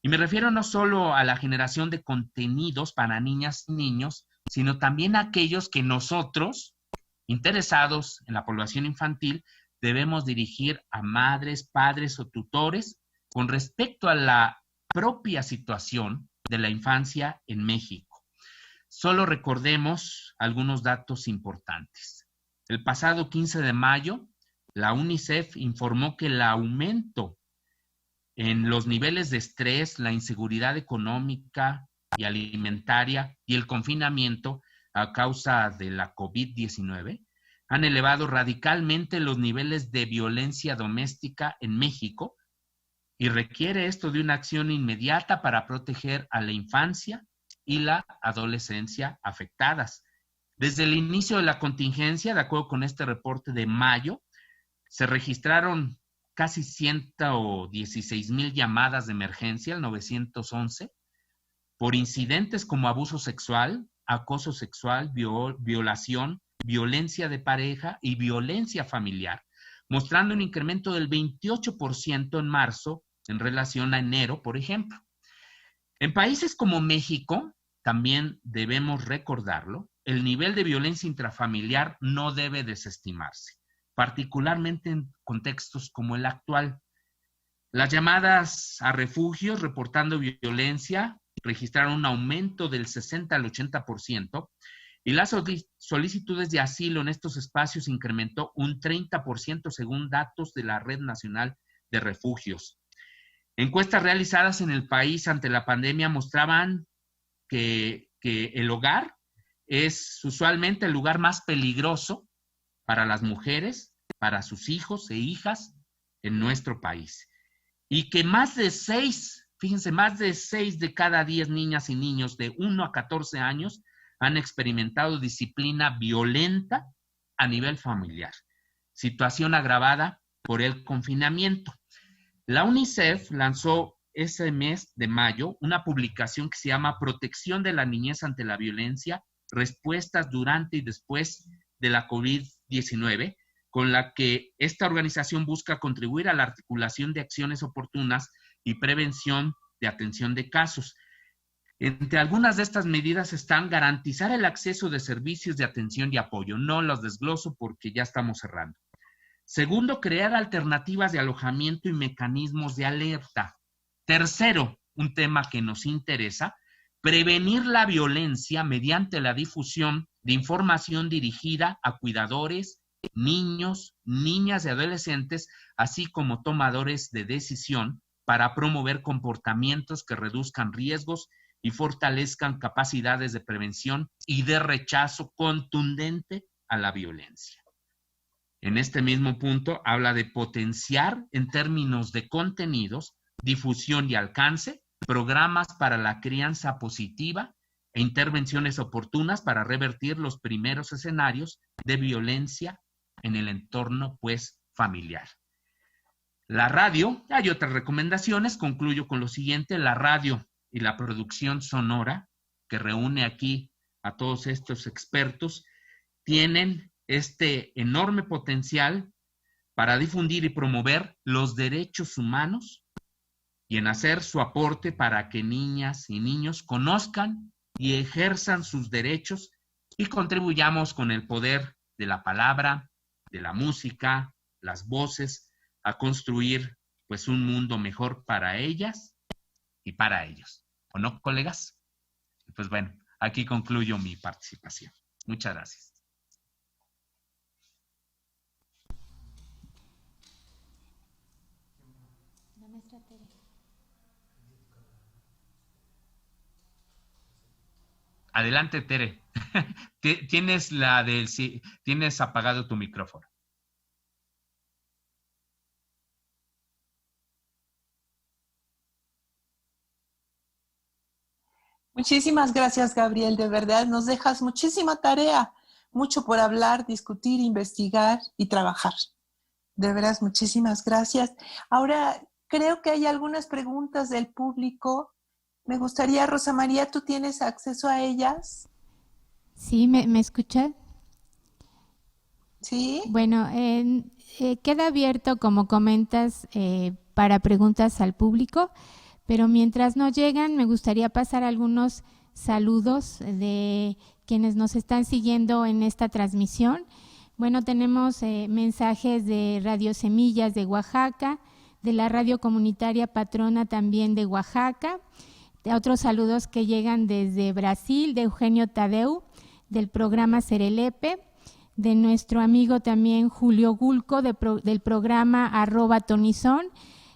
Y me refiero no solo a la generación de contenidos para niñas y niños, sino también a aquellos que nosotros, interesados en la población infantil, debemos dirigir a madres, padres o tutores con respecto a la propia situación de la infancia en México. Solo recordemos algunos datos importantes. El pasado 15 de mayo, la UNICEF informó que el aumento en los niveles de estrés, la inseguridad económica y alimentaria y el confinamiento a causa de la COVID-19 han elevado radicalmente los niveles de violencia doméstica en México y requiere esto de una acción inmediata para proteger a la infancia y la adolescencia afectadas. Desde el inicio de la contingencia, de acuerdo con este reporte de mayo, se registraron casi 116,000 llamadas de emergencia al 911 por incidentes como abuso sexual, acoso sexual, violación, violencia de pareja y violencia familiar, mostrando un incremento del 28% en marzo en relación a enero, por ejemplo. En países como México, también debemos recordarlo, el nivel de violencia intrafamiliar no debe desestimarse, particularmente en contextos como el actual. Las llamadas a refugios reportando violencia registraron un aumento del 60 al 80% y las solicitudes de asilo en estos espacios incrementó un 30% según datos de la Red Nacional de Refugios. Encuestas realizadas en el país ante la pandemia mostraban que el hogar es usualmente el lugar más peligroso para las mujeres, para sus hijos e hijas en nuestro país. Y que más de 6 de cada 10 niñas y niños de 1 a 14 años han experimentado disciplina violenta a nivel familiar, situación agravada por el confinamiento. La UNICEF lanzó ese mes de mayo una publicación que se llama Protección de la Niñez ante la Violencia, respuestas durante y después de la COVID-19, con la que esta organización busca contribuir a la articulación de acciones oportunas y prevención de atención de casos. Entre algunas de estas medidas están garantizar el acceso de servicios de atención y apoyo. No los desgloso porque ya estamos cerrando. Segundo, crear alternativas de alojamiento y mecanismos de alerta. Tercero, un tema que nos interesa, prevenir la violencia mediante la difusión de información dirigida a cuidadores, niños, niñas y adolescentes, así como tomadores de decisión para promover comportamientos que reduzcan riesgos y fortalezcan capacidades de prevención y de rechazo contundente a la violencia. En este mismo punto habla de potenciar en términos de contenidos, difusión y alcance, programas para la crianza positiva e intervenciones oportunas para revertir los primeros escenarios de violencia en el entorno, pues, familiar. La radio, hay otras recomendaciones, concluyo con lo siguiente, la radio y la producción sonora, que reúne aquí a todos estos expertos, tienen este enorme potencial para difundir y promover los derechos humanos y en hacer su aporte para que niñas y niños conozcan y ejerzan sus derechos y contribuyamos con el poder de la palabra, de la música, las voces, a construir pues un mundo mejor para ellas y para ellos. ¿O no, colegas? Pues bueno, aquí concluyo mi participación. Muchas gracias. Adelante, Tere. Tienes apagado tu micrófono. Muchísimas gracias, Gabriel. De verdad, nos dejas muchísima tarea, mucho por hablar, discutir, investigar y trabajar. De veras, muchísimas gracias. Ahora, creo que hay algunas preguntas del público. Me gustaría, Rosa María, ¿tú tienes acceso a ellas? Sí, ¿me escuchas? Sí. Bueno, queda abierto, como comentas, para preguntas al público, pero mientras no llegan, me gustaría pasar algunos saludos de quienes nos están siguiendo en esta transmisión. Bueno, tenemos mensajes de Radio Semillas de Oaxaca, de la radio comunitaria Patrona también de Oaxaca, de otros saludos que llegan desde Brasil, de Eugenio Tadeu, del programa Serelepe, de nuestro amigo también Julio Gulco del programa @Tonizón.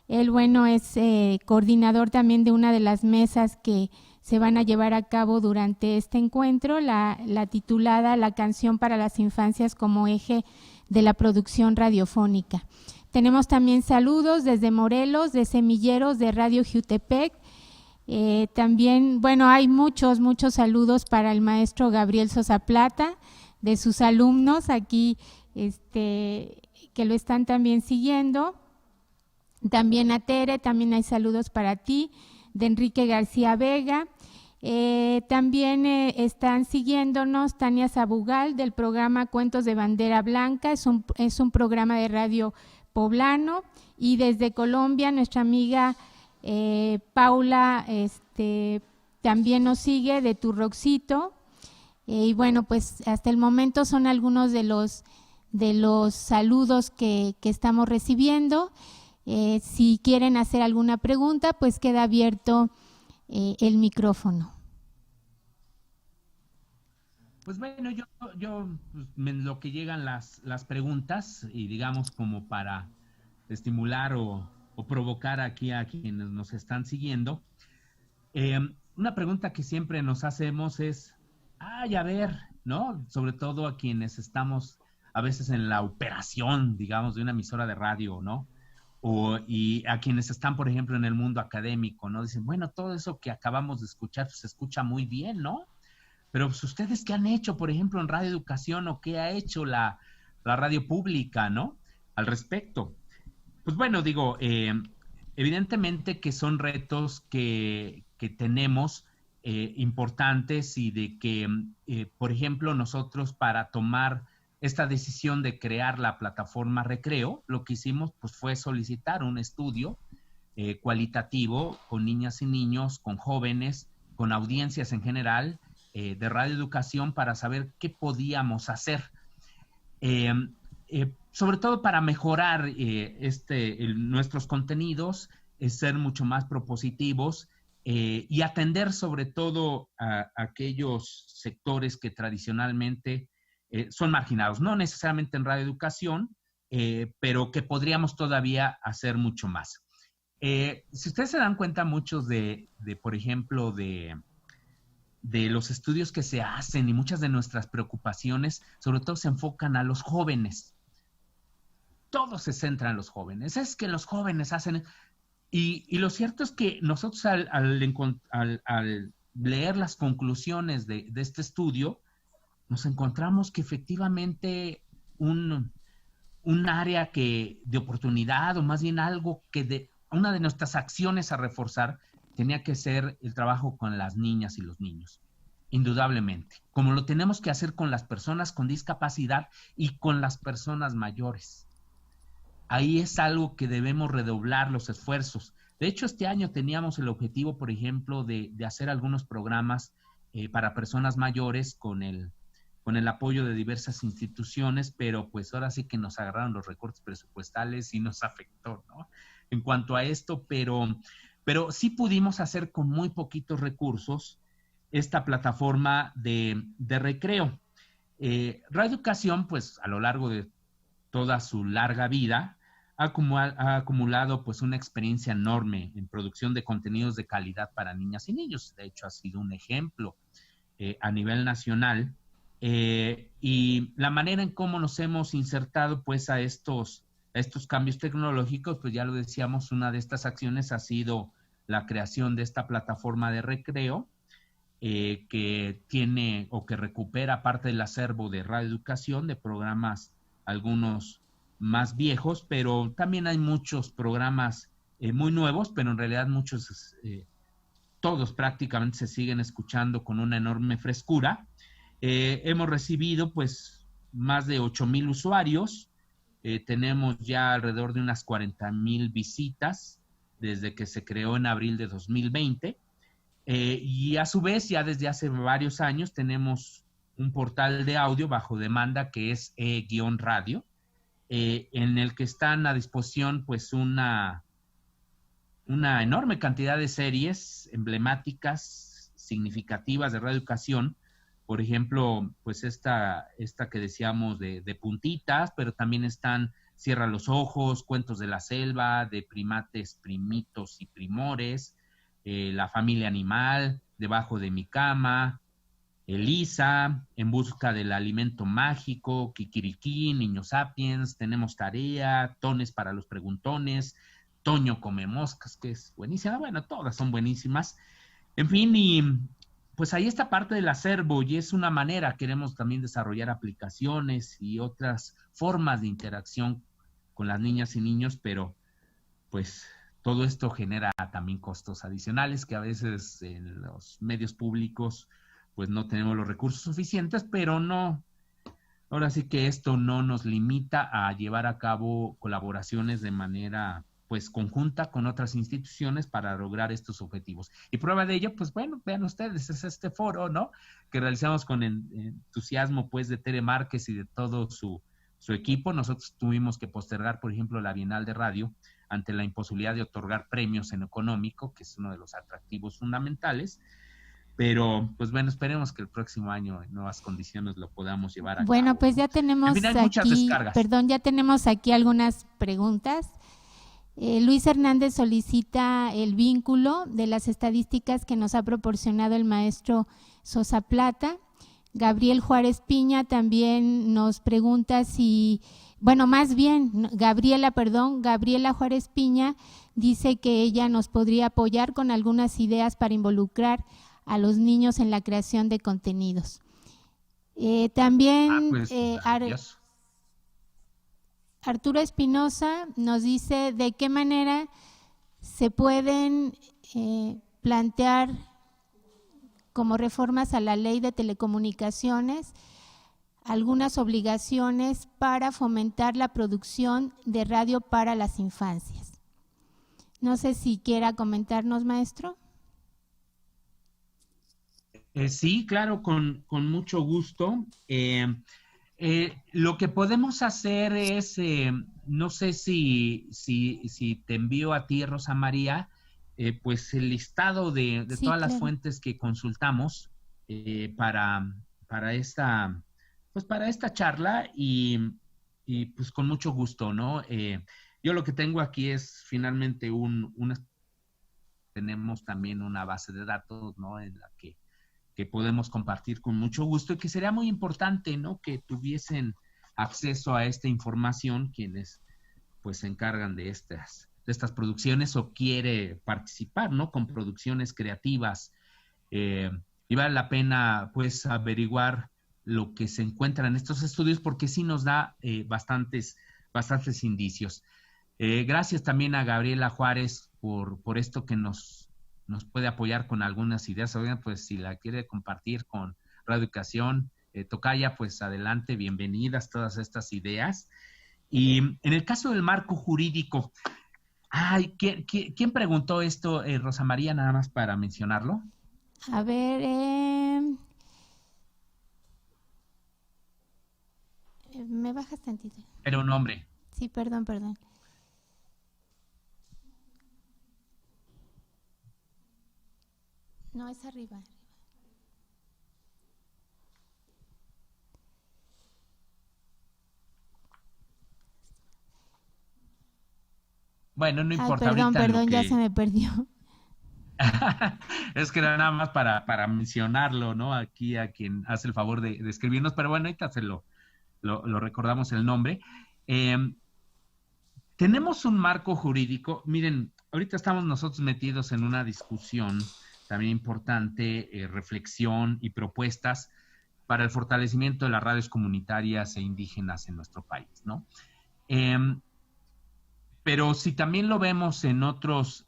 Él, bueno, es coordinador también de una de las mesas que se van a llevar a cabo durante este encuentro, la titulada La canción para las infancias como eje de la producción radiofónica. Tenemos también saludos desde Morelos, de Semilleros de Radio Jutepec. También, bueno, hay muchos saludos para el maestro Gabriel Sosa Plata, de sus alumnos aquí que lo están también siguiendo. También a Tere, también hay saludos para ti, de Enrique García Vega. También están siguiéndonos Tania Sabugal del programa Cuentos de Bandera Blanca, es un programa de radio poblano. Y desde Colombia nuestra amiga Paula también nos sigue, de Turroxito. Y bueno, pues hasta el momento son algunos de los saludos que estamos recibiendo. Si quieren hacer alguna pregunta, pues queda abierto el micrófono. Pues bueno, yo pues, lo que llegan las preguntas, y digamos como para estimular o provocar aquí a quienes nos están siguiendo. Una pregunta que siempre nos hacemos es, a ver, ¿no? Sobre todo a quienes estamos a veces en la operación, digamos, de una emisora de radio, ¿no? Y a quienes están, por ejemplo, en el mundo académico, ¿no? Dicen, bueno, todo eso que acabamos de escuchar pues, se escucha muy bien, ¿no? Pero pues, ¿ustedes qué han hecho, por ejemplo, en Radio Educación o qué ha hecho la radio pública, ¿no? Al respecto. Pues bueno, digo, evidentemente que son retos que tenemos importantes y de que, por ejemplo, nosotros para tomar esta decisión de crear la plataforma Recreo, lo que hicimos pues, fue solicitar un estudio cualitativo con niñas y niños, con jóvenes, con audiencias en general de radioeducación para saber qué podíamos hacer. Sobre todo para mejorar nuestros contenidos, ser mucho más propositivos y atender sobre todo a aquellos sectores que tradicionalmente son marginados, no necesariamente en radioeducación, pero que podríamos todavía hacer mucho más. Si ustedes se dan cuenta, muchos por ejemplo, de los estudios que se hacen y muchas de nuestras preocupaciones, sobre todo se enfocan a los jóvenes. Todo se centra en los jóvenes. Es que los jóvenes hacen... Y lo cierto es que nosotros al leer las conclusiones de este estudio, nos encontramos que efectivamente un área de oportunidad, o más bien algo una de nuestras acciones a reforzar, tenía que ser el trabajo con las niñas y los niños, indudablemente, como lo tenemos que hacer con las personas con discapacidad y con las personas mayores. Ahí es algo que debemos redoblar los esfuerzos. De hecho, este año teníamos el objetivo, por ejemplo, de hacer algunos programas para personas mayores con el apoyo de diversas instituciones, pero pues ahora sí que nos agarraron los recortes presupuestales y nos afectó, ¿no? En cuanto a esto, pero sí pudimos hacer con muy poquitos recursos esta plataforma de recreo. Radio Educación, pues a lo largo de toda su larga vida, ha acumulado pues una experiencia enorme en producción de contenidos de calidad para niñas y niños. De hecho, ha sido un ejemplo a nivel nacional. Y la manera en cómo nos hemos insertado pues a estos cambios tecnológicos, pues ya lo decíamos, una de estas acciones ha sido la creación de esta plataforma de recreo que tiene o que recupera parte del acervo de Radio Educación, de programas algunos más viejos, pero también hay muchos programas muy nuevos, pero en realidad muchos todos prácticamente se siguen escuchando con una enorme frescura. Hemos recibido pues más de 8,000 usuarios, tenemos ya alrededor de unas 40,000 visitas desde que se creó en abril de 2020, y a su vez ya desde hace varios años tenemos un portal de audio bajo demanda que es E-Radio, en el que están a disposición pues una enorme cantidad de series emblemáticas, significativas de radioeducación. Por ejemplo, pues esta que decíamos de puntitas, pero también están Cierra los ojos, Cuentos de la selva, de primates, primitos y primores, La familia animal, Debajo de mi cama, Elisa, En busca del alimento mágico, Kikiriki, Niños Sapiens, Tenemos tarea, Tones para los preguntones, Toño come moscas, que es buenísima. Bueno, todas son buenísimas. En fin, y pues ahí está parte del acervo y es una manera, queremos también desarrollar aplicaciones y otras formas de interacción con las niñas y niños, pero pues todo esto genera también costos adicionales que a veces en los medios públicos pues no tenemos los recursos suficientes, pero no, ahora sí que esto no nos limita a llevar a cabo colaboraciones de manera pues conjunta con otras instituciones para lograr estos objetivos. Y prueba de ello, pues bueno, vean ustedes, es este foro, ¿no?, que realizamos con entusiasmo pues de Tere Márquez y de todo su equipo. Nosotros tuvimos que postergar, por ejemplo, la Bienal de Radio ante la imposibilidad de otorgar premios en económico, que es uno de los atractivos fundamentales. Pero, pues bueno, esperemos que el próximo año en nuevas condiciones lo podamos llevar a cabo. Bueno, pues ya tenemos en fin, hay muchas descargas. ya tenemos aquí algunas preguntas. Luis Hernández solicita el vínculo de las estadísticas que nos ha proporcionado el maestro Sosa Plata. Gabriel Juárez Piña también nos pregunta si, bueno, más bien, Gabriela Juárez Piña dice que ella nos podría apoyar con algunas ideas para involucrar a los niños en la creación de contenidos. También Arturo Espinosa nos dice de qué manera se pueden plantear como reformas a la ley de telecomunicaciones algunas obligaciones para fomentar la producción de radio para las infancias. No sé si quiera comentarnos, maestro. Sí, claro, con mucho gusto. Lo que podemos hacer es, no sé si te envío a ti, Rosa María, pues el listado de Sí, todas las claro. fuentes que consultamos para esta charla y pues con mucho gusto, ¿no? Yo lo que tengo aquí es finalmente tenemos también una base de datos, ¿no?, en la que podemos compartir con mucho gusto y que sería muy importante, ¿no?, que tuviesen acceso a esta información quienes pues se encargan de estas producciones o quiere participar, ¿no?, con producciones creativas. Y vale la pena pues averiguar lo que se encuentra en estos estudios porque sí nos da bastantes indicios. Gracias también a Gabriela Juárez por esto que nos puede apoyar con algunas ideas. Oigan, pues si la quiere compartir con Radio Educación, Tocaya, pues adelante, bienvenidas todas estas ideas. Y en el caso del marco jurídico, ¿quién preguntó esto, Rosa María, nada más para mencionarlo? A ver, ¿me bajas tantito? Pero un nombre. Sí, perdón. No, es arriba. Bueno, no importa. Perdón, ahorita ya se me perdió. Es que era nada más para mencionarlo, ¿no? Aquí a quien hace el favor de escribirnos, pero bueno, ahorita lo recordamos el nombre. Tenemos un marco jurídico. Miren, ahorita estamos nosotros metidos en una discusión también importante, reflexión y propuestas para el fortalecimiento de las radios comunitarias e indígenas en nuestro país, ¿no? Pero si también lo vemos en otros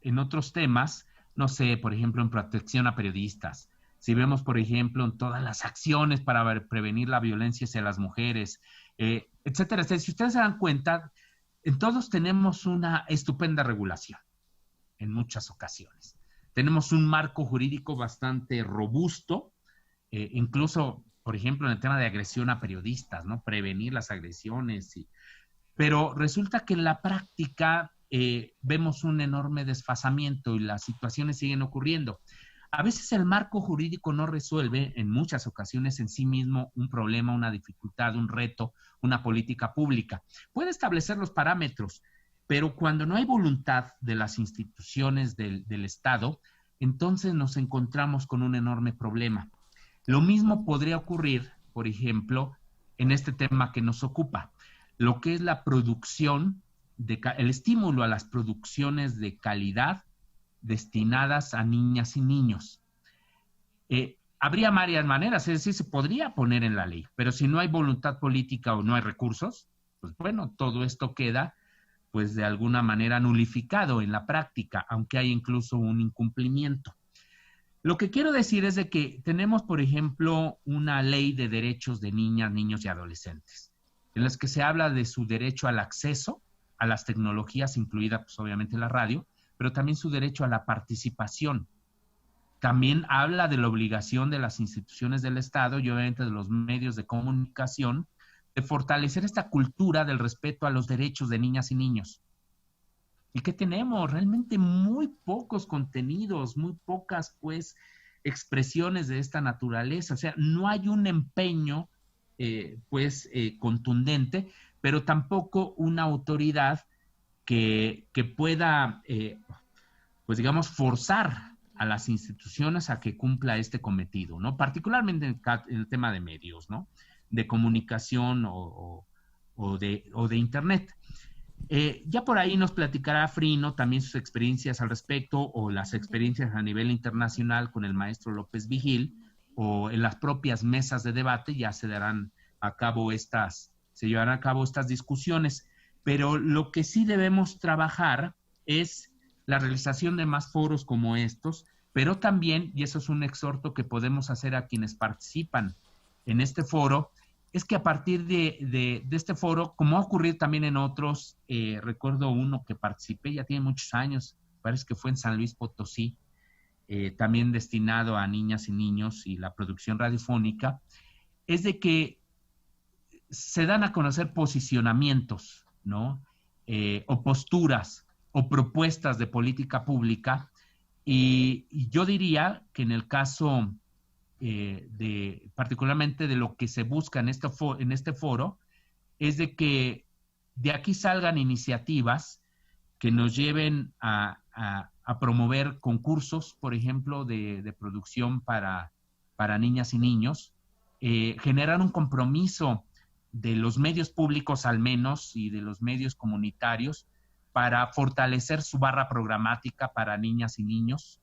temas, no sé, por ejemplo, en protección a periodistas, si vemos, por ejemplo, en todas las acciones para prevenir la violencia hacia las mujeres, etcétera, etcétera. Si ustedes se dan cuenta, en todos tenemos una estupenda regulación en muchas ocasiones. Tenemos un marco jurídico bastante robusto, incluso, por ejemplo, en el tema de agresión a periodistas, ¿no? Prevenir las agresiones. Pero resulta que en la práctica vemos un enorme desfasamiento y las situaciones siguen ocurriendo. A veces el marco jurídico no resuelve, en muchas ocasiones, en sí mismo un problema, una dificultad, un reto, una política pública. Puede establecer los parámetros, pero cuando no hay voluntad de las instituciones del Estado, entonces nos encontramos con un enorme problema. Lo mismo podría ocurrir, por ejemplo, en este tema que nos ocupa, lo que es la producción, el estímulo a las producciones de calidad destinadas a niñas y niños. Habría varias maneras, es decir, se podría poner en la ley, pero si no hay voluntad política o no hay recursos, pues bueno, todo esto queda pues de alguna manera nulificado en la práctica, aunque hay incluso un incumplimiento. Lo que quiero decir es de que tenemos, por ejemplo, una ley de derechos de niñas, niños y adolescentes, en las que se habla de su derecho al acceso a las tecnologías, incluida pues obviamente la radio, pero también su derecho a la participación. También habla de la obligación de las instituciones del Estado y obviamente de los medios de comunicación de fortalecer esta cultura del respeto a los derechos de niñas y niños. ¿Y qué tenemos? Realmente muy pocos contenidos, muy pocas, pues, expresiones de esta naturaleza. O sea, no hay un empeño, contundente, pero tampoco una autoridad que pueda, pues, digamos, forzar a las instituciones a que cumpla este cometido, ¿no? Particularmente en el tema de medios, ¿no? De comunicación o de Internet. Ya por ahí nos platicará Frino también sus experiencias al respecto o las experiencias a nivel internacional con el maestro López Vigil o en las propias mesas de debate ya se llevarán a cabo estas discusiones. Pero lo que sí debemos trabajar es la realización de más foros como estos, pero también, y eso es un exhorto que podemos hacer a quienes participan en este foro, es que a partir de este foro, como ha ocurrido también en otros, recuerdo uno que participé, ya tiene muchos años, parece que fue en San Luis Potosí, también destinado a niñas y niños y la producción radiofónica, es de que se dan a conocer posicionamientos, ¿no? O posturas o propuestas de política pública, y yo diría que en el caso particularmente de lo que se busca en este foro, es de que de aquí salgan iniciativas que nos lleven a promover concursos, por ejemplo, de producción para niñas y niños, generar un compromiso de los medios públicos al menos y de los medios comunitarios para fortalecer su barra programática para niñas y niños,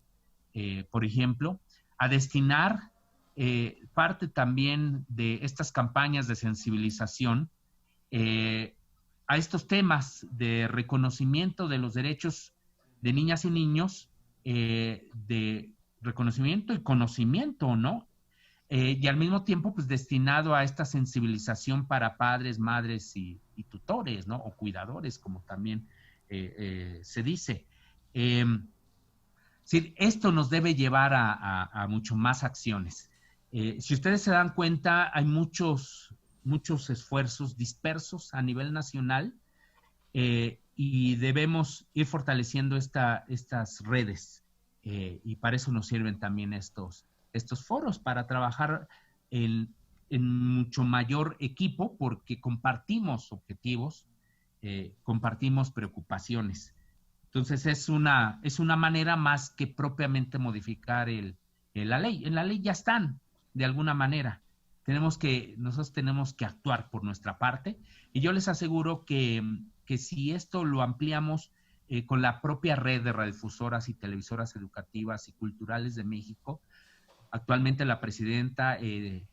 por ejemplo, a destinar parte también de estas campañas de sensibilización a estos temas de reconocimiento de los derechos de niñas y niños, de reconocimiento y conocimiento, ¿no? Y al mismo tiempo, pues, destinado a esta sensibilización para padres, madres y tutores, ¿no? O cuidadores, como también se dice. Sí, esto nos debe llevar a mucho más acciones. Si ustedes se dan cuenta, hay muchos esfuerzos dispersos a nivel nacional y debemos ir fortaleciendo estas redes y para eso nos sirven también estos foros, para trabajar en mucho mayor equipo porque compartimos objetivos, compartimos preocupaciones. Entonces es una manera más que propiamente modificar la ley. En la ley ya están, de alguna manera. Nosotros tenemos que actuar por nuestra parte y yo les aseguro que si esto lo ampliamos con la propia red de radiodifusoras y televisoras educativas y culturales de México, actualmente la presidenta de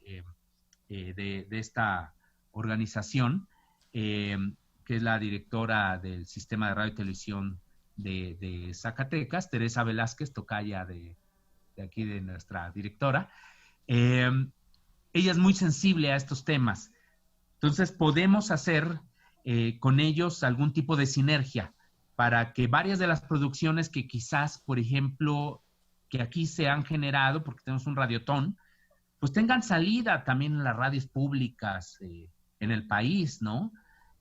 esta organización, que es la directora del Sistema de Radio y Televisión de Zacatecas, Teresa Velázquez, tocaya de aquí de nuestra directora. Ella es muy sensible a estos temas. Entonces podemos hacer con ellos algún tipo de sinergia para que varias de las producciones que quizás, por ejemplo, que aquí se han generado, porque tenemos un radiotón, pues tengan salida también en las radios públicas en el país, ¿no?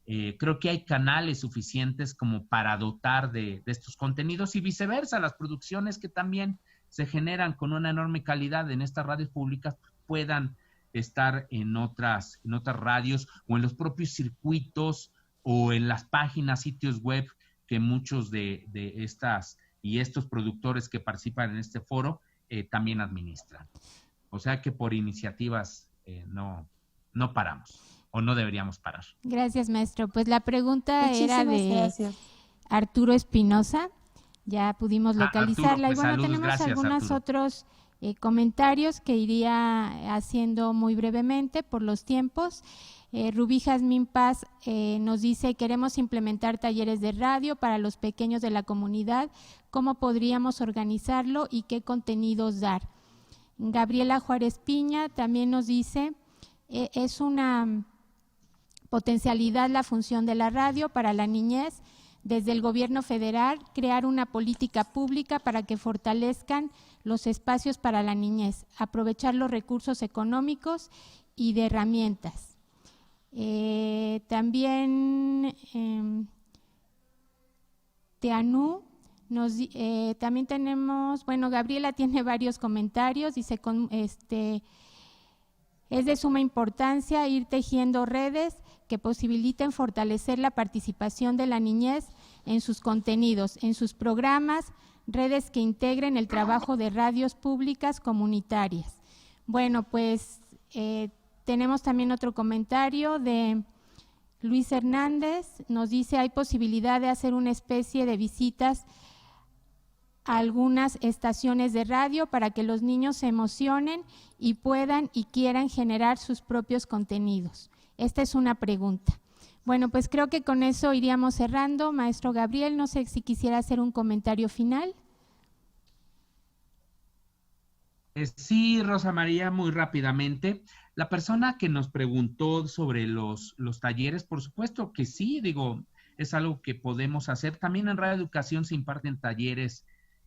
Creo que hay canales suficientes como para dotar de estos contenidos y viceversa, las producciones que también se generan con una enorme calidad en estas radios públicas puedan estar en otras radios o en los propios circuitos o en las páginas, sitios web que muchos de estas y estos productores que participan en este foro también administran. O sea que por iniciativas no paramos o no deberíamos parar. Gracias, maestro. Pues la pregunta era de gracias. Arturo Espinosa. Ya pudimos localizarla. Arturo, pues y bueno, saludos, tenemos gracias, algunos Arturo. otros comentarios que iría haciendo muy brevemente por los tiempos. Rubí Jazmín Paz nos dice: queremos implementar talleres de radio para los pequeños de la comunidad. ¿Cómo podríamos organizarlo y qué contenidos dar? Gabriela Juárez Piña también nos dice: es una potencialidad la función de la radio para la niñez. Desde el gobierno federal, crear una política pública para que fortalezcan los espacios para la niñez, aprovechar los recursos económicos y de herramientas. También Teanú, también tenemos, bueno, Gabriela tiene varios comentarios, dice, es de suma importancia ir tejiendo redes que posibiliten fortalecer la participación de la niñez en sus contenidos, en sus programas, redes que integren el trabajo de radios públicas comunitarias. Bueno, pues tenemos también otro comentario de Luis Hernández, nos dice: hay posibilidad de hacer una especie de visitas a algunas estaciones de radio para que los niños se emocionen y puedan y quieran generar sus propios contenidos. Esta es una pregunta. Bueno, pues creo que con eso iríamos cerrando. Maestro Gabriel, no sé si quisiera hacer un comentario final. Sí, Rosa María, muy rápidamente. La persona que nos preguntó sobre los talleres, por supuesto que sí, digo, es algo que podemos hacer. También en Radio Educación se imparten talleres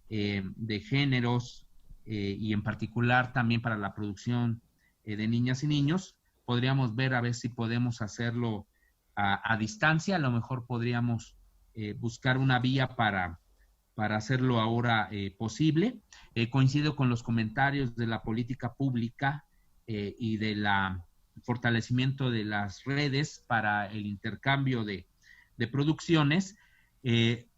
de géneros y en particular también para la producción de niñas y niños. Podríamos ver a ver si podemos hacerlo a distancia. A lo mejor podríamos buscar una vía para hacerlo ahora posible. Coincido con los comentarios de la política pública y del fortalecimiento de las redes para el intercambio de producciones.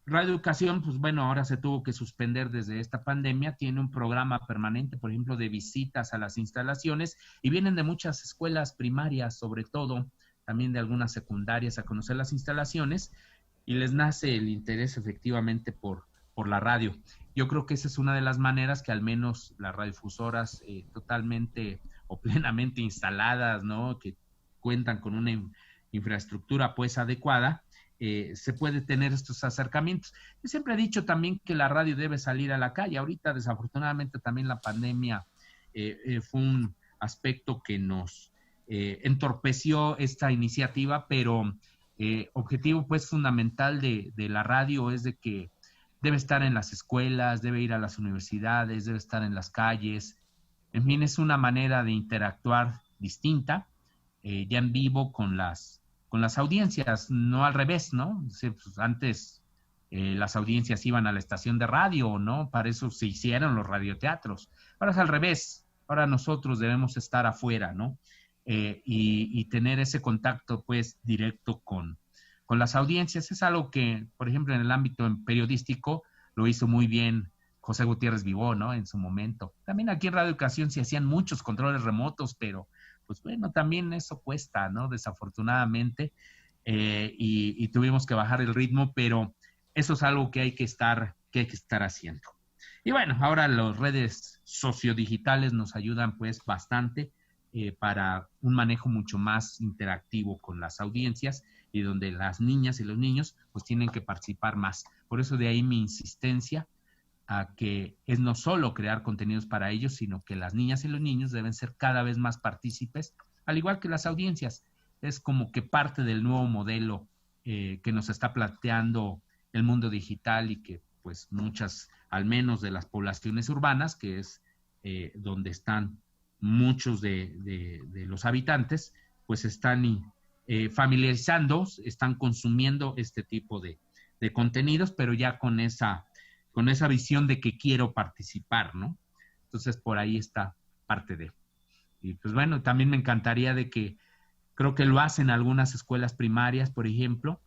Radio Educación, pues bueno, ahora se tuvo que suspender desde esta pandemia. Tiene un programa permanente, por ejemplo, de visitas a las instalaciones, y vienen de muchas escuelas primarias, sobre todo, también de algunas secundarias, a conocer las instalaciones, y les nace el interés efectivamente por la radio. Yo creo que esa es una de las maneras que al menos las radiofusoras totalmente o plenamente instaladas, ¿no?, que cuentan con una infraestructura pues adecuada, se puede tener estos acercamientos. Yo siempre he dicho también que la radio debe salir a la calle. Ahorita, desafortunadamente, también la pandemia fue un aspecto que nos entorpeció esta iniciativa, pero objetivo pues fundamental de la radio es de que debe estar en las escuelas, debe ir a las universidades, debe estar en las calles. En fin, es una manera de interactuar distinta, ya en vivo con las audiencias, no al revés, ¿no? Pues antes las audiencias iban a la estación de radio, ¿no? Para eso se hicieron los radioteatros. Ahora es al revés, ahora nosotros debemos estar afuera, ¿no? Y tener ese contacto, pues, directo con las audiencias. Es algo que, por ejemplo, en el ámbito periodístico lo hizo muy bien José Gutiérrez Vivó, ¿no?, en su momento. También aquí en Radio Educación se hacían muchos controles remotos, pero pues bueno, también eso cuesta, ¿no?, desafortunadamente, y tuvimos que bajar el ritmo, pero eso es algo que hay que estar haciendo. Y bueno, ahora las redes sociodigitales nos ayudan pues bastante para un manejo mucho más interactivo con las audiencias, y donde las niñas y los niños pues tienen que participar más. Por eso de ahí mi insistencia a que es no solo crear contenidos para ellos, sino que las niñas y los niños deben ser cada vez más partícipes, al igual que las audiencias. Es como que parte del nuevo modelo que nos está planteando el mundo digital y que pues muchas, al menos de las poblaciones urbanas, que es donde están muchos de los habitantes, pues están familiarizando, están consumiendo este tipo de contenidos, pero ya con esa visión de que quiero participar, ¿no? Entonces, por ahí está parte de. Y pues bueno, también me encantaría de que, creo que lo hacen algunas escuelas primarias, por ejemplo,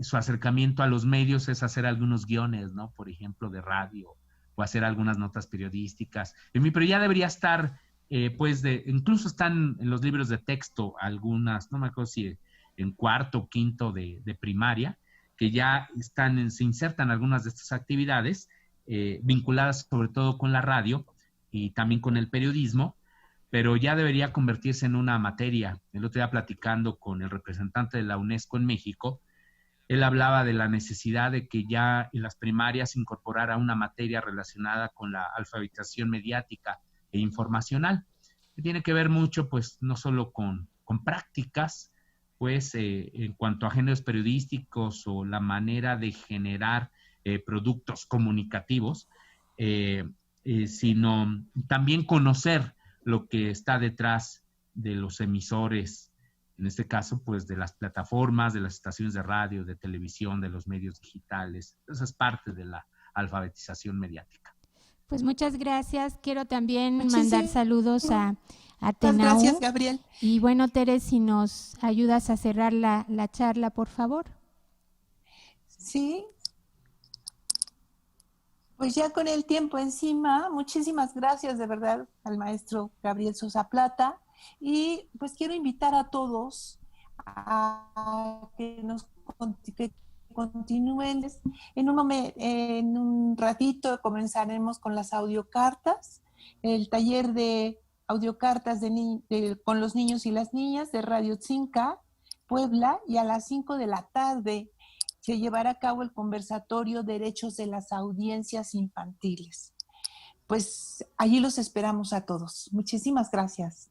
su acercamiento a los medios es hacer algunos guiones, ¿no? Por ejemplo, de radio, o hacer algunas notas periodísticas. Pero ya debería estar, incluso están en los libros de texto algunas, no me acuerdo si en cuarto o quinto de primaria, que ya se insertan algunas de estas actividades vinculadas sobre todo con la radio y también con el periodismo, pero ya debería convertirse en una materia. El otro día platicando con el representante de la UNESCO en México, él hablaba de la necesidad de que ya en las primarias se incorporara una materia relacionada con la alfabetización mediática e informacional, que tiene que ver mucho, pues, no solo con prácticas, pues, en cuanto a géneros periodísticos o la manera de generar productos comunicativos, sino también conocer lo que está detrás de los emisores, en este caso, pues, de las plataformas, de las estaciones de radio, de televisión, de los medios digitales. Esa es parte de la alfabetización mediática. Pues muchas gracias. Quiero también mandar saludos a Tenau. Gracias, Gabriel. Y bueno, Tere, si nos ayudas a cerrar la charla, por favor. Sí. Pues ya con el tiempo encima, muchísimas gracias de verdad al maestro Gabriel Sosa Plata. Y pues quiero invitar a todos a que continúen. En un ratito comenzaremos con las audiocartas, el taller de audiocartas con los niños y las niñas de Radio Tzinca, Puebla, y a las 5 de la tarde se llevará a cabo el conversatorio Derechos de las Audiencias Infantiles. Pues allí los esperamos a todos. Muchísimas gracias.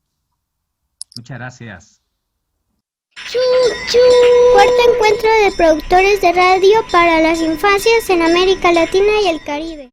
Muchas gracias. Cuarto encuentro de productores de radio para las infancias en América Latina y el Caribe.